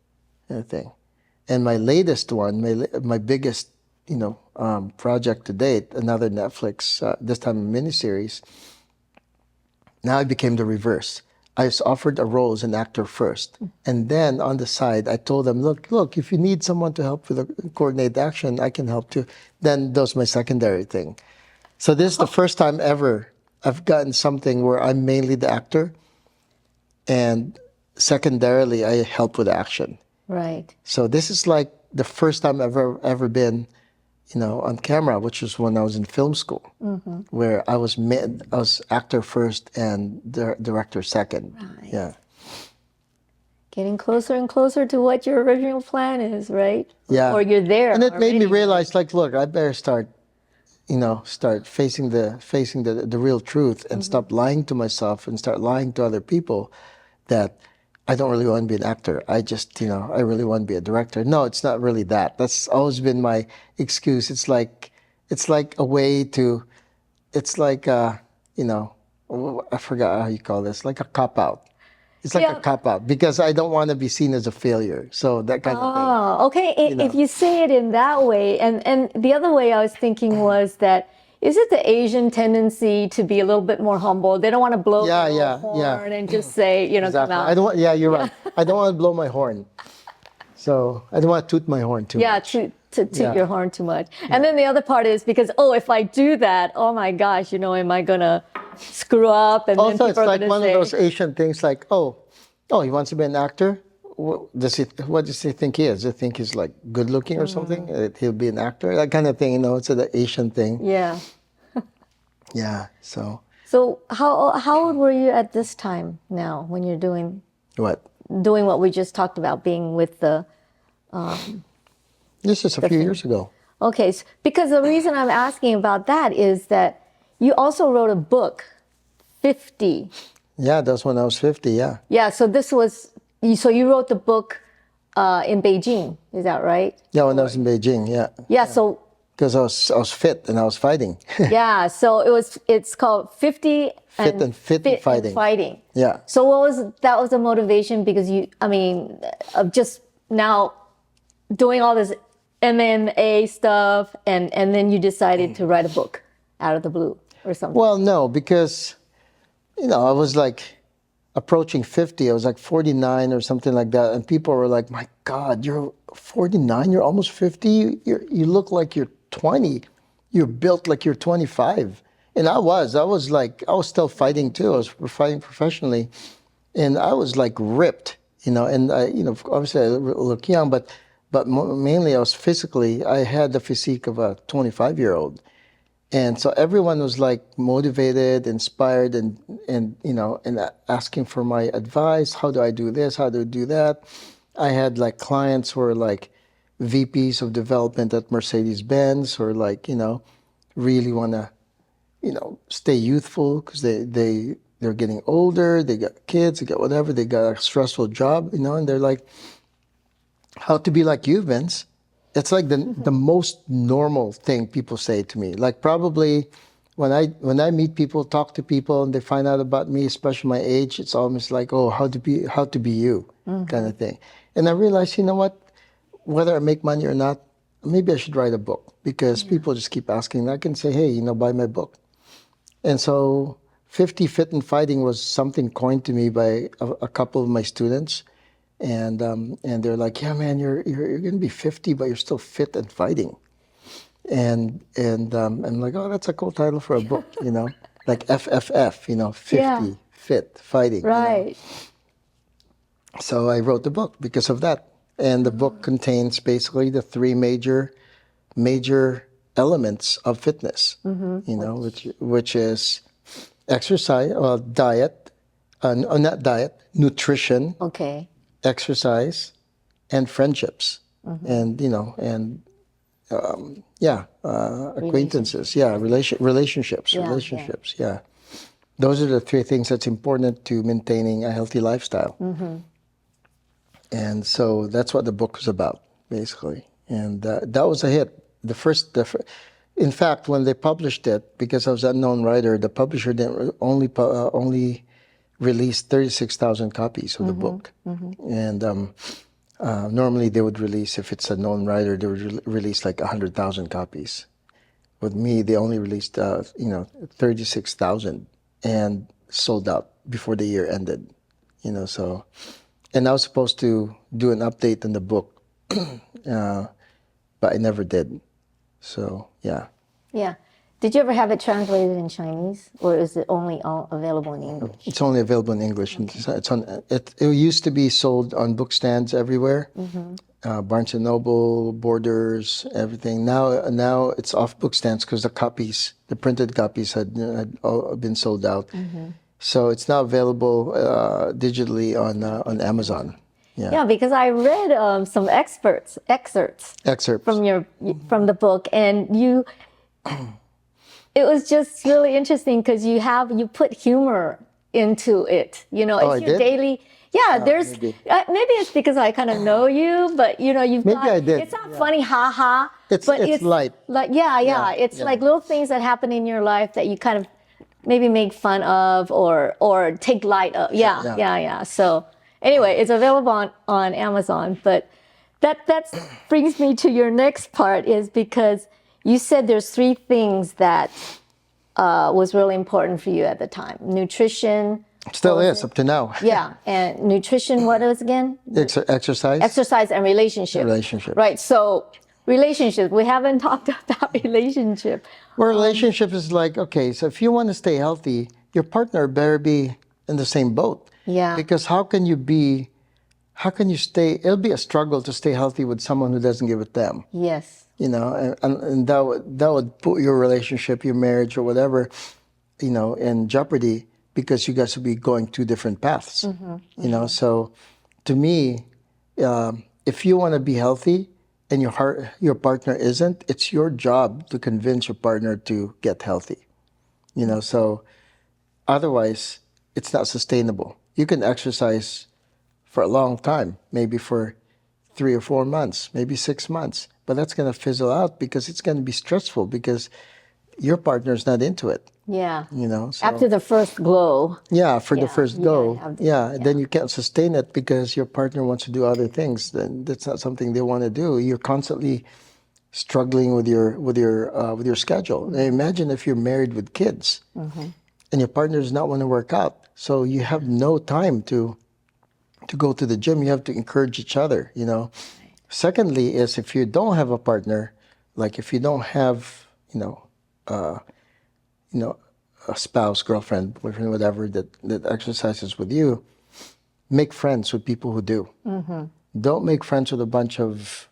kind of thing. And my latest one, my biggest, project to date, another Netflix, this time a miniseries. Now it became the reverse. I was offered a role as an actor first, and then on the side, I told them, look, if you need someone to help with the coordinate action, I can help too. Then that was my secondary thing. So this is the first time ever I've gotten something where I'm mainly the actor, and secondarily I help with action. Right. So this is like the first time I've ever been, on camera, which was when I was in film school, where I was actor first and director second. Right. Yeah. Getting closer and closer to what your original plan is, right? Yeah. Or you're there. And it made me already. realize, like, look, I better start facing the real truth and stop lying to myself and start lying to other people that I don't really want to be an actor. I just, I really want to be a director. No, it's not really that. That's always been my excuse. It's like a way to, it's like, I forgot how you call this, like a cop out. It's like a Yeah. cop out because I don't want to be seen as a failure. So that kind of thing. Oh, okay. If you say it in that way, and the other way I was thinking was that, is it the Asian tendency to be a little bit more humble? They don't want to blow Yeah, their yeah, horn yeah. and just say, come Exactly. out. I don't want, yeah, you're right. I don't want to blow my horn. So I don't want to toot my horn too Yeah, much. to toot Yeah. your horn too much. And then the other part is because, if I do that, oh my gosh, am I going to screw up? And then Also, it's people are like going to one say, of those Asian things like, oh, he wants to be an actor? What does he think he is? Does he think he's like good looking or something? He'll be an actor? That kind of thing, it's an Asian thing. yeah. Yeah, so. So how old were you at this time now when you're doing What? what we just talked about, being with the This is a few years ago. okay, because the reason I'm asking about that is that you also wrote a book, 50. Yeah, that's when I was 50, yeah. Yeah, so you wrote the book in Beijing, is that right? Yeah, when I was in Beijing, yeah. Yeah, so Because I was fit and I was fighting. yeah, so it's called 50 Fit and fighting. Yeah. So that was the motivation because of just now doing all this MMA stuff and then you decided to write a book out of the blue or something. Well, no, because, I was like approaching 50. I was like 49 or something like that. And people were like, my God, you're 49? You're almost 50? You look like you're 20. You're built like you're 25. And I was still fighting too. I was fighting professionally. And I was like ripped, and obviously I look young, but mainly I had the physique of a 25-year-old. And so everyone was like motivated, inspired, and asking for my advice. How do I do this? How do I do that? I had like clients who were like VPs of development at Mercedes-Benz, or like, really want to, stay youthful because they're getting older, they got kids, they got whatever, they got a stressful job, and they're like, how to be like you, Vince? It's like the most normal thing people say to me. Like probably when I meet people, talk to people, and they find out about me, especially my age, it's almost like, oh, how to be you, kind of thing. And I realized, you know what? Whether I make money or not, maybe I should write a book because people just keep asking. I can say, hey, buy my book. And so 50 Fit and Fighting was something coined to me by a couple of my students. And they're like, yeah, man, you're going to be 50, but you're still fit and fighting. And I'm like, oh, that's a cool title for a book, like FFF, 50, Yeah. fit, fighting. Right. So I wrote the book because of that. And the book contains basically the three major elements of fitness, which is exercise, diet, not diet, nutrition, Okay. exercise, and friendships, and acquaintances, relationships, Yeah, yeah. relationships, yeah. Those are the three things that's important to maintaining a healthy lifestyle. And so that's what the book was about, basically. And that was a hit. In fact, when they published it, because I was an unknown writer, the publisher didn't only released 36,000 copies of the book. And normally they would release, if it's a known writer, they would release like 100,000 copies. With me, they only released 36,000 and sold out before the year ended. So, and I was supposed to do an update on the book, but I never did. So yeah. Yeah. Did you ever have it translated in Chinese, or is it only all available in English? It's only available in English. It used to be sold on book stands everywhere, Barnes and Noble, Borders, everything. Now it's off book stands because the printed copies had all been sold out. So it's now available digitally on Amazon. Yeah, because I read some excerpts Excerpts. from the book, and it was just really interesting because you put humor into it. Oh, It's I your did? daily. Yeah, there's maybe. maybe it's because I kind of know you, but you've Maybe got. I did, It's not funny, ha ha. It's But it's light. like yeah. It's yeah. like little things that happen in your life that you kind of maybe make fun of or take light of. Yeah. So anyway, it's available on Amazon. But that brings me to your next part, is because you said there's three things that was really important for you at the time: nutrition. Still is up to now. Yeah, and nutrition. What is again? Exercise. Exercise and relationship. Relationship. Right. So relationships. We haven't talked about relationship. Well, relationship is like, okay, so if you want to stay healthy, your partner better be in the same boat. Yeah. Because how can you stay, it'll be a struggle to stay healthy with someone who doesn't give a damn. Yes. And that would put your relationship, your marriage or whatever, in jeopardy because you guys will be going two different paths. So to me, if you want to be healthy and your partner isn't, it's your job to convince your partner to get healthy. So otherwise it's not sustainable. You can exercise for a long time, maybe for 3 or 4 months, maybe 6 months, but that's going to fizzle out because it's going to be stressful because your partner's not into it. Yeah. So After the first glow. the first go, yeah. then you can't sustain it because your partner wants to do other things. Then that's not something they want to do. You're constantly struggling with your schedule. Now imagine if you're married with kids and your partner does not want to work out, so you have no time to go to the gym. You have to encourage each other. Secondly, is if you don't have a partner, like if you don't have a spouse, girlfriend, boyfriend, whatever that exercises with you, make friends with people who do. Don't make friends with a bunch of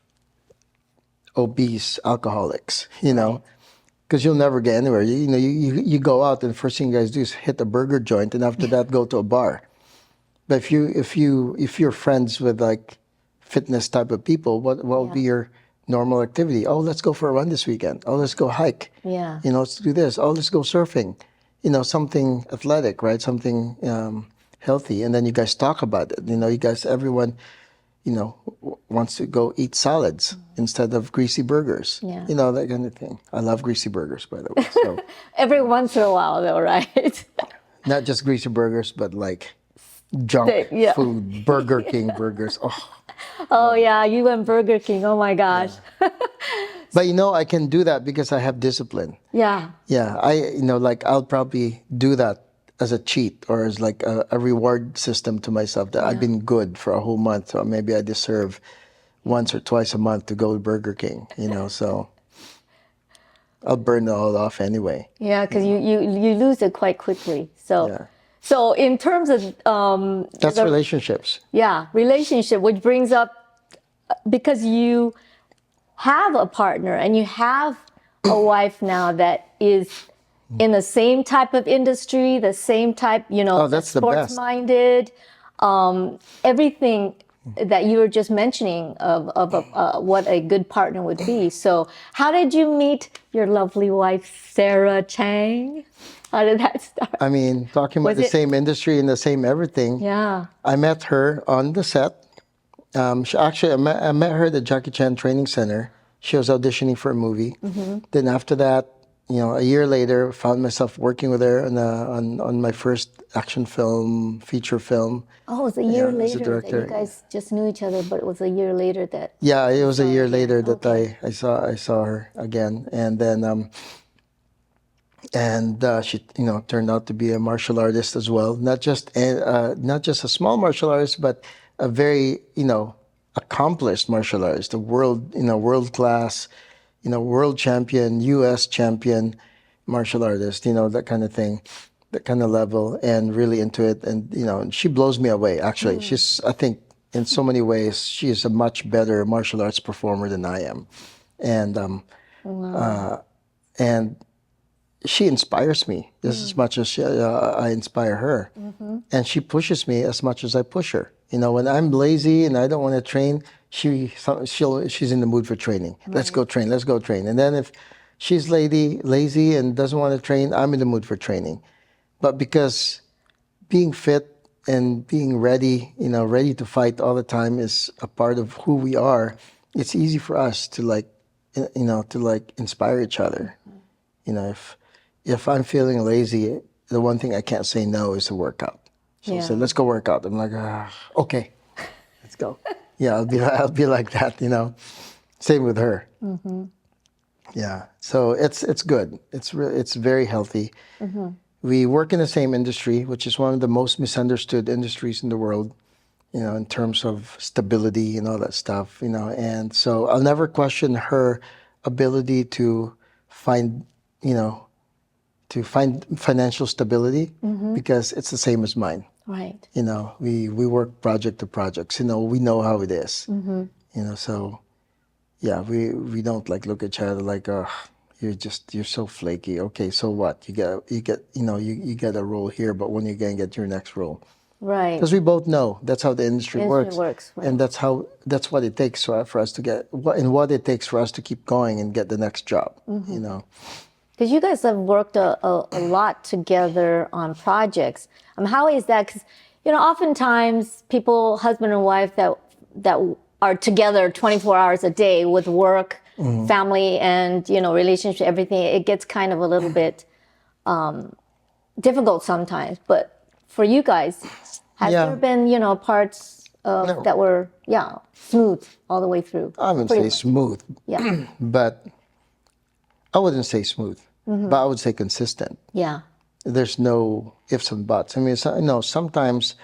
obese alcoholics, because you'll never get anywhere. You go out and the first thing you guys do is hit a burger joint, and after that go to a bar. But if you're friends with like fitness type of people, what will be your normal activity? Oh, let's go for a run this weekend. Oh, let's go hike. Yeah. Let's do this. Oh, let's go surfing. Something athletic, right? Something healthy. And then you guys talk about it. Everyone, wants to go eat salads instead of greasy burgers. Yeah. That kind of thing. I love greasy burgers, by the way. So Every once in a while, though, right? not just greasy burgers, but like junk food, Burger King burgers. Oh. Oh yeah, you and Burger King. Oh my gosh. But I can do that because I have discipline. Yeah. Yeah, I'll probably do that as a cheat or as like a reward system to myself that I've been good for a whole month, so maybe I deserve once or twice a month to go to Burger King. So I'll burn it all off anyway. Yeah, because you lose it quite quickly. So. Yeah. So in terms of that's relationships. Yeah, relationship, which brings up, because you have a partner and you have a wife now that is in the same type of industry, the same type, Oh, that's the sports best. minded, everything that you were just mentioning of what a good partner would be. So, how did you meet your lovely wife, Sarah Chang? How did that start? I mean, talking about Was the it? same industry and the same everything. Yeah. I met her on the set. I met her at the Jackie Chan Training Center. She was auditioning for a movie. Then after that, a year later, found myself working with her on my first action film, feature film. Oh, it was a year As a later that you director. guys just knew each other, but it was a year later that Yeah, it you was a saw her year again. later that Okay. I saw her again, and then she turned out to be a martial artist as well, not just a small martial artist, but a very accomplished martial artist, a world class, world champion, U.S. champion martial artist, that kind of thing, that kind of level, and really into it. And she blows me away. Actually, I think in so many ways she is a much better martial arts performer than I am, and Wow. and she inspires me just as much as I inspire her. And she pushes me as much as I push her. When I'm lazy and I don't want to train, she's in the mood for training. Let's go train, let's go train. And then if she's lazy and doesn't want to train, I'm in the mood for training. But because being fit and being ready, ready to fight all the time is a part of who we are, it's easy for us to inspire each other. If I'm feeling lazy, the one thing I can't say no is to work out. She'll say, Yeah. "Let's go work out." I'm like, "Okay, let's go." Yeah, I'll be like that. Same with her. Yeah, so it's good. It's very healthy. We work in the same industry, which is one of the most misunderstood industries in the world. In terms of stability and all that stuff. And so I'll never question her ability to find, you know, find financial stability because it's the same as mine. Right. We work project to projects. We know how it is. So yeah, we don't like look at each other like, oh, you're so flaky. Okay, so what? You get a role here, but when are you gonna get your next role? Right. Because we both know that's how the industry Industry works, works, right. and that's what it takes for us to get what it takes for us to keep going and get the next job. Because you guys have worked a lot together on projects. How is that? Because oftentimes people, husband and wife, that are together 24 hours a day with work, family, and relationship, everything. It gets kind of a little bit difficult sometimes. But for you guys, has Yeah. there been parts No. that were smooth all the way through? I wouldn't Pretty say much. smooth, Yeah. but I wouldn't say smooth, but I would say consistent. Yeah. There's no ifs and buts. I mean, sometimes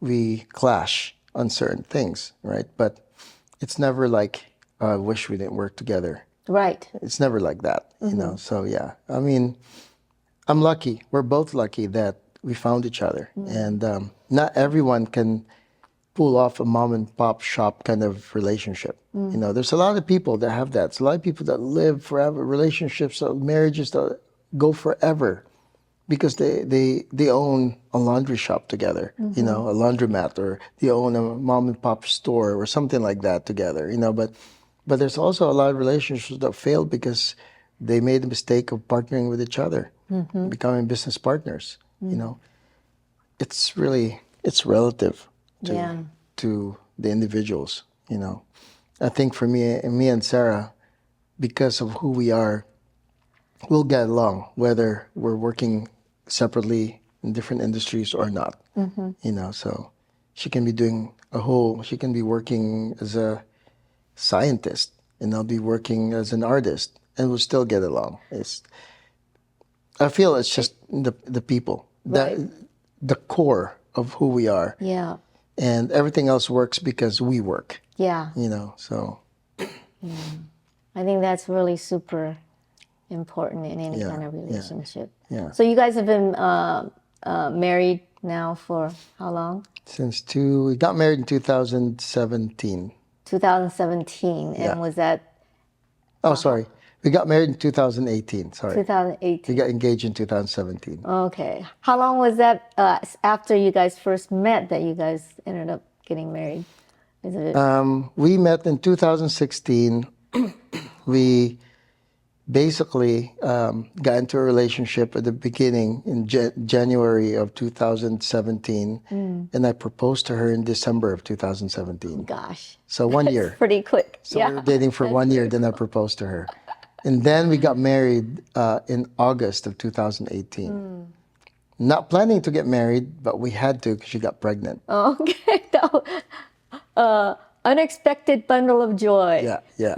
we clash on certain things, right? But it's never like, I wish we didn't work together. Right. It's never like that. So yeah, I mean, I'm lucky. We're both lucky that we found each other, and not everyone can pull off a mom and pop shop kind of relationship. There's a lot of people that have that. It's a lot of people that live forever, relationships, marriages that go forever because they own a laundry shop together, a laundromat, or they own a mom and pop store or something like that together, but there's also a lot of relationships that fail because they made the mistake of partnering with each other, becoming business partners. It's relative to Yeah. to the individuals. I think for me and Sarah, because of who we are, we'll get along whether we're working separately in different industries or not. So she can be she can be working as a scientist, and I'll be working as an artist, and we'll still get along. I feel it's just the people, Right. the core of who we are, Yeah. and everything else works because we work. Yeah. So I think that's really super important in any Yeah, kind of yeah, relationship. yeah. So you guys have been married now for how long? We got married in 2017. 2017. Yeah. And was that Oh, sorry. We got married in 2018. Sorry, we 2018. got engaged in 2017. Okay. How long was that after you guys first met that you guys ended up getting married? Is it? We met in 2016. We basically got into a relationship at the beginning in January of 2017, and I proposed to her in December of 2017. Gosh. So 1 year. Pretty quick. So we were dating for 1 year, then I proposed to her. And then we got married in August of 2018. Not planning to get married, but we had to because she got pregnant. Okay. Unexpected bundle of joy. Yeah, yeah.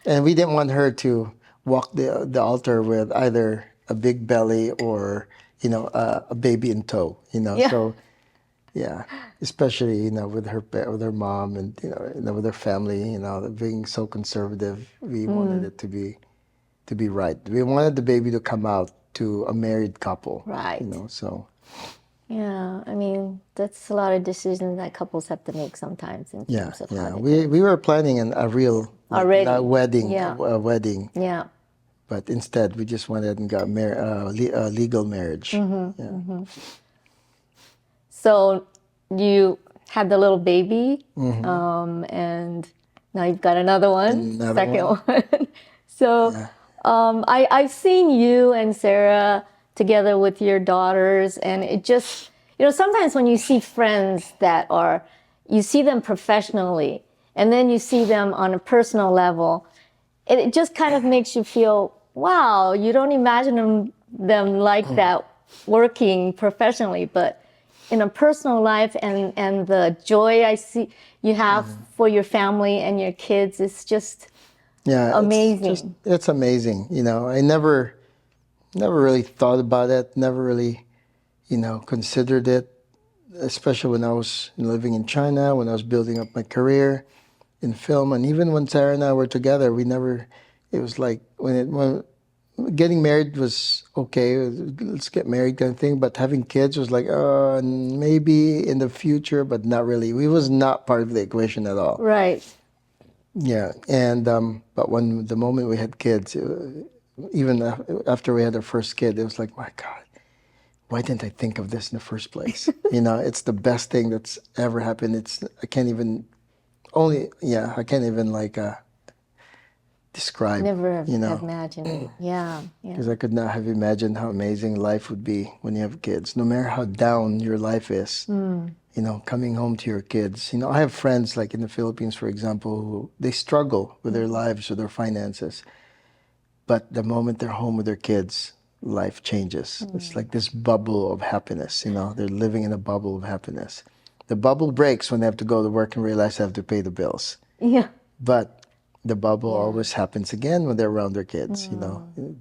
And we didn't want her to walk the altar with either a big belly or, a baby in tow, Yeah. So, yeah, especially, with her mom and, with her family, being so conservative, we wanted it to be right. We wanted the baby to come out to a married couple. Right. So. Yeah, I mean, that's a lot of decisions that couples have to make sometimes in Yeah, terms of yeah. how We were planning a real Already. wedding, Yeah. a wedding, Yeah. but instead we just went ahead and got legal marriage. Yeah. So you had the little baby, Mm-hmm. and now you've got another one, Another second one. one. So Yeah. I've seen you and Sarah together with your daughters, and it just, sometimes when you see friends you see them professionally, and then you see them on a personal level, it just kind of makes you feel, wow, you don't imagine them like that working professionally, but in a personal life and the joy I see you have for your family and your kids is just amazing. It's amazing. I never really thought about it, never really, considered it, especially when I was living in China, when I was building up my career in film. And even when Sarah and I were together, it was like when getting married was okay, let's get married kind of thing. But having kids was like, maybe in the future, but not really. We was not part of the equation at all. Right. Yeah. And, but when the moment we had kids, even after we had our first kid, it was like, my God, why didn't I think of this in the first place? It's the best thing that's ever happened. I can't even describe. Never have imagined it. Yeah. Because I could not have imagined how amazing life would be when you have kids. No matter how down your life is, coming home to your kids. I have friends like in the Philippines, for example, who they struggle with their lives or their finances. But the moment they're home with their kids, life changes. It's like this bubble of happiness, they're living in a bubble of happiness. The bubble breaks when they have to go to work and realize they have to pay the bills. Yeah. But the bubble always happens again when they're around their kids,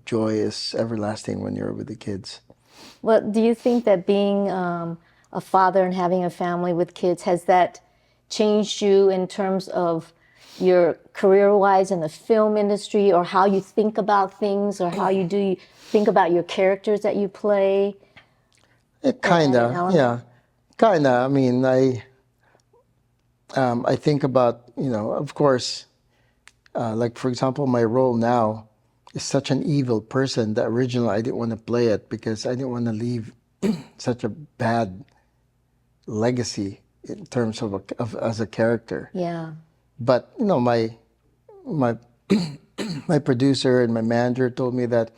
Joy is everlasting when you're with the kids. Well, do you think that being a father and having a family with kids, has that changed you in terms of your career-wise in the film industry, or how you think about things, or how you think about your characters that you play? It kinda, yeah, kinda. I mean, I think about, of course, like for example, my role now is such an evil person that originally I didn't want to play it because I didn't want to leave such a bad legacy in terms of as a character. Yeah. But my my producer and my manager told me that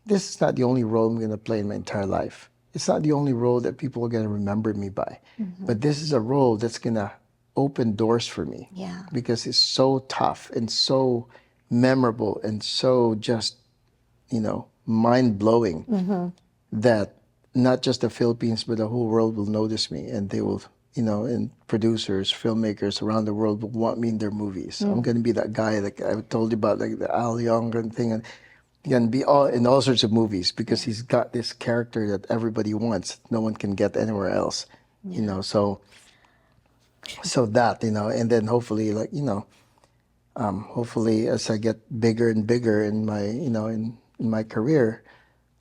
this is not the only role I'm going to play in my entire life. It's not the only role that people are going to remember me by. But this is a role that's going to open doors for me. Yeah. Because it's so tough and so memorable and so just, mind-blowing that not just the Philippines, but the whole world will notice me, and they will, and producers, filmmakers around the world will want me in their movies. I'm going to be that guy that I told you about, like the Al Young thing, and going to be in all sorts of movies because he's got this character that everybody wants. No one can get anywhere else, so that, and then hopefully, like, hopefully as I get bigger and bigger in my, in my career,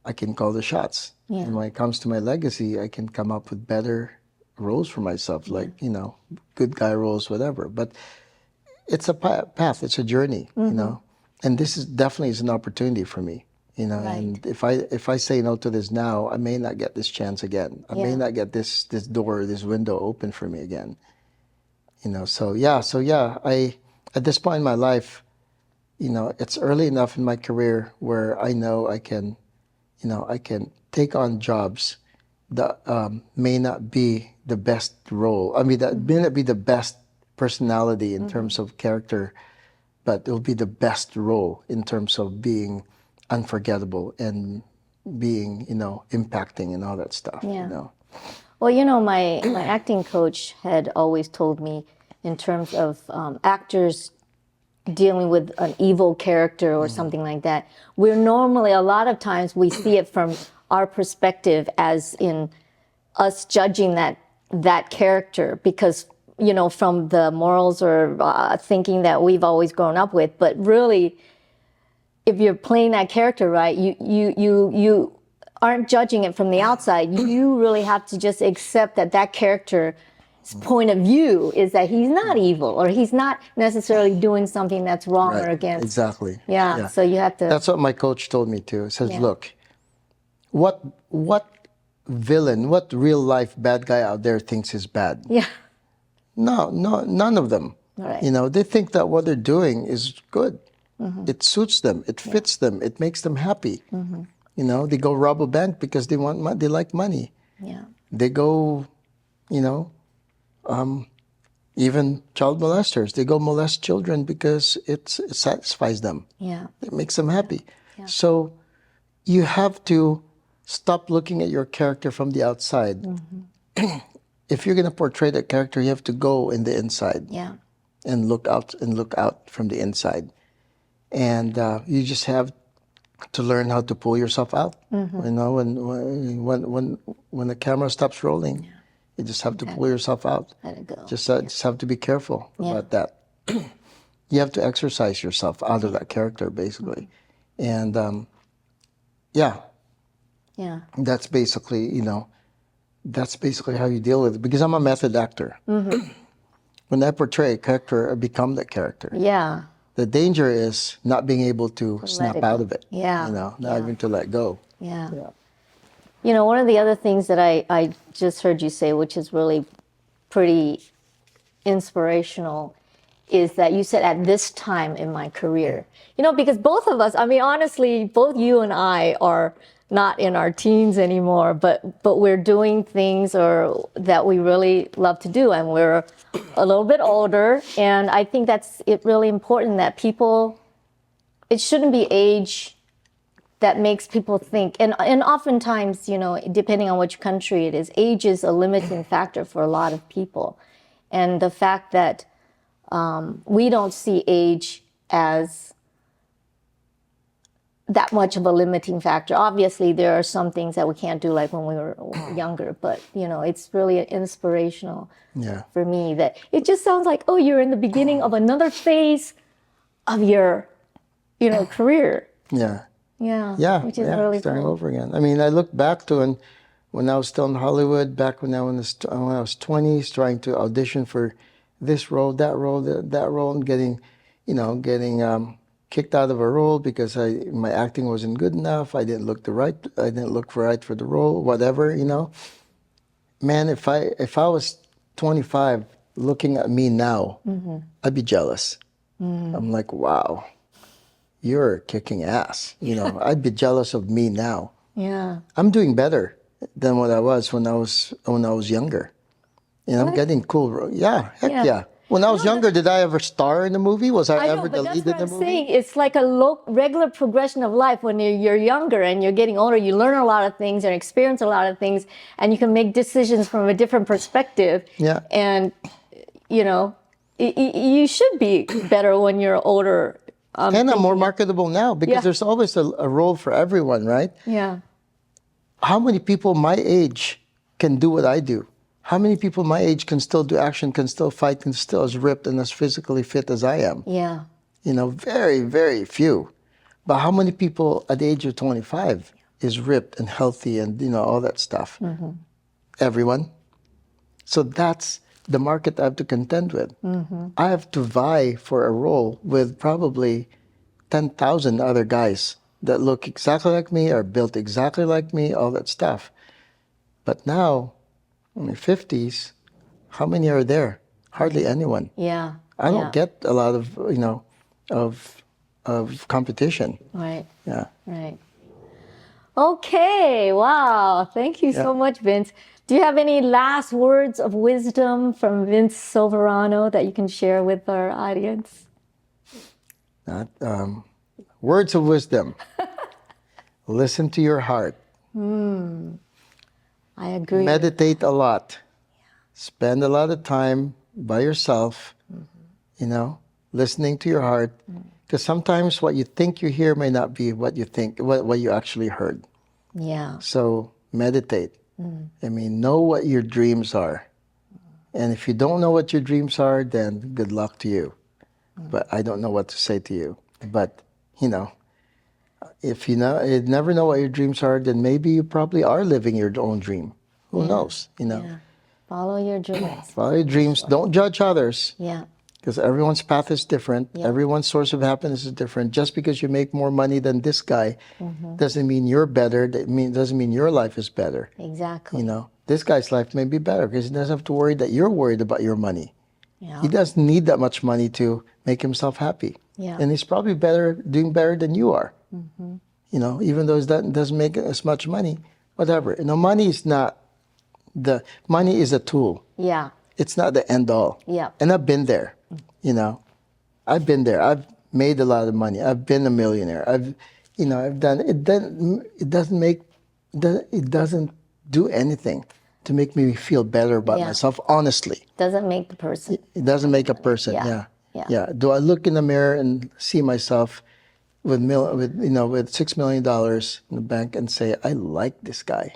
I can call the shots. Yeah. And when it comes to my legacy, I can come up with better roles for myself, like, good guy roles, whatever. But it's a path, it's a journey, and this is definitely is an opportunity for me, you know. Right. And if I say no to this now, I may not get this chance again. I may not get this door, this window open for me again, you know. So yeah, I at this point in my life, you know, it's early enough in my career where I know I can, you know, I can take on jobs that may not be the best role. I mean, that may not be the best personality in terms of character, but it'll be the best role in terms of being unforgettable and being, you know, impacting and all that stuff, you know. Well, you know, my acting coach had always told me in terms of actors dealing with an evil character or something like that, we're normally, a lot of times we see it from our perspective as in us judging that character because, you know, from the morals or thinking that we've always grown up with. But really, if you're playing that character right, you aren't judging it from the outside. You really have to just accept that character's point of view is that he's not evil or he's not necessarily doing something that's wrong or against. Exactly. Yeah. So you have to. That's what my coach told me too. He says, look, what villain, what real life bad guy out there thinks is bad? Yeah. No, none of them. Right. You know, they think that what they're doing is good. It suits them. It fits them. It makes them happy. You know, they go rob a bank because they want they like money. Yeah. They go, you know, even child molesters. They go molest children because it satisfies them. Yeah. It makes them happy. So you have to stop looking at your character from the outside. If you're going to portray that character, you have to go in the inside. Yeah. And look out from the inside. And you just have to learn how to pull yourself out. You know, when the camera stops rolling, you just have to pull yourself out. Let it go. Just have to be careful about that. You have to exercise yourself out of that character, basically. And yeah, that's basically, you know, that's basically how you deal with it. Because I'm a method actor. When I portray a character, I become that character. Yeah. The danger is not being able to snap out of it. Yeah. You know, not even to let go. Yeah. You know, one of the other things that I just heard you say, which is really pretty inspirational, is that you said at this time in my career. You know, because both of us, I mean, honestly, both you and I are not in our teens anymore, but we're doing things or that we really love to do, and we're a little bit older. And I think that's really important that people, it shouldn't be age that makes people think. And oftentimes, you know, depending on which country it is, age is a limiting factor for a lot of people. And the fact that we don't see age as that much of a limiting factor. Obviously, there are some things that we can't do like when we were younger, but, you know, it's really inspirational for me that it just sounds like, oh, you're in the beginning of another phase of your, you know, career. Yeah. Which is really starting cool. over again. I mean, I look back to when I was still in Hollywood, back when I was 20s, trying to audition for this role, that role, and getting kicked out of a role because my acting wasn't good enough. I didn't look right for the role, whatever, you know. Man, if I was 25 looking at me now, I'd be jealous. I'm like, wow, you're kicking ass. You know, I'd be jealous of me now. Yeah. I'm doing better than what I was when I was younger. You know, I'm getting cool. Yeah, heck yeah. When I was younger, did I ever star in a movie? Was I ever the lead in the movie? Saying. It's like a regular progression of life. When you're younger and you're getting older, you learn a lot of things and experience a lot of things, and you can make decisions from a different perspective. Yeah. And, you know, you should be better when you're older. And I'm more marketable now because there's always a role for everyone, right? Yeah. How many people my age can do what I do? How many people my age can still do action, can still fight, can still as ripped and as physically fit as I am? Yeah. You know, very, very few. But how many people at the age of 25 is ripped and healthy and, you know, all that stuff? Everyone. So that's the market I have to contend with. I have to vie for a role with probably 10,000 other guys that look exactly like me, are built exactly like me, all that stuff. But now, in my 50s, how many are there? Hardly anyone. Yeah. I don't get a lot of, of competition. Right. Yeah. Right. Okay. Wow. Thank you so much, Vince. Do you have any last words of wisdom from Vince Soberano that you can share with our audience? Not, words of wisdom. Listen to your heart. I agree. Meditate a lot. Spend a lot of time by yourself, listening to your heart. Because sometimes what you think you hear may not be what you think, what you actually heard. Yeah. So meditate. I mean, know what your dreams are. And if you don't know what your dreams are, then good luck to you. But I don't know what to say to you. But, if you never know what your dreams are, then maybe you probably are living your own dream. Who knows, Yeah. Follow your dreams. Follow your dreams. Don't judge others. Yeah. Because everyone's path is different. Yeah. Everyone's source of happiness is different. Just because you make more money than this guy doesn't mean you're better. Doesn't mean your life is better. Exactly. This guy's life may be better because he doesn't have to worry that you're worried about your money. Yeah. He doesn't need that much money to make himself happy. Yeah. And he's probably doing better than you are. Even though he doesn't make as much money, whatever. Money is money is a tool. Yeah. It's not the end all. Yeah. And I've been there. I've been there. I've made a lot of money. I've been a millionaire. I've done it. It doesn't do anything to make me feel better about myself. Honestly, Doesn't make the person. it doesn't make a person. Yeah. Do I look in the mirror and see myself with $6 million in the bank and say, I like this guy?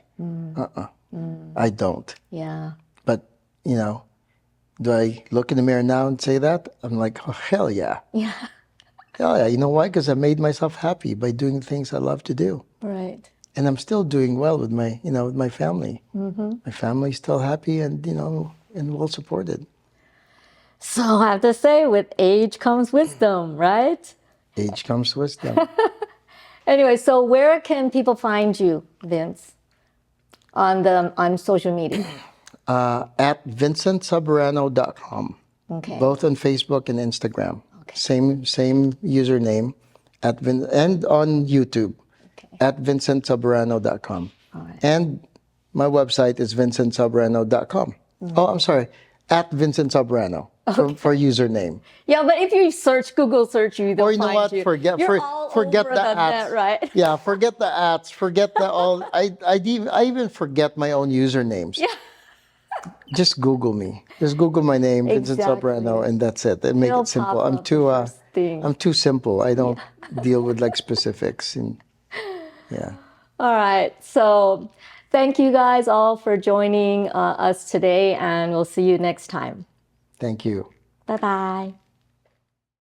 I don't. Yeah. But do I look in the mirror now and say that? I'm like, oh, hell yeah. Yeah. Hell yeah. You know why? Because I made myself happy by doing things I love to do. Right. And I'm still doing well with my family. My family's still happy and well supported. So I have to say, with age comes wisdom, right? Age comes wisdom. Anyway, so where can people find you, Vince, on social media? At VincentSoberano.com. Okay. Both on Facebook and Instagram. Okay. Same username and on YouTube. Okay. At VincentSoberano.com. All right. And my website is VincentSoberano.com. Oh, I'm sorry. At Vincent Soberano for username. Yeah, but if you Google search you, they'll Or you know find what? you. Forget You're all forget over the the ads, net, right? Yeah, forget the ads. Forget the all. I even forget my own usernames. Yeah. Just Google me. Just Google my name, Vincent Exactly. Soberano, and that's it. And make It'll it simple. pop I'm up too the first thing. I'm too simple. I don't deal with like specifics. Yeah. All right. So thank you guys all for joining us today, and we'll see you next time. Thank you. Bye-bye.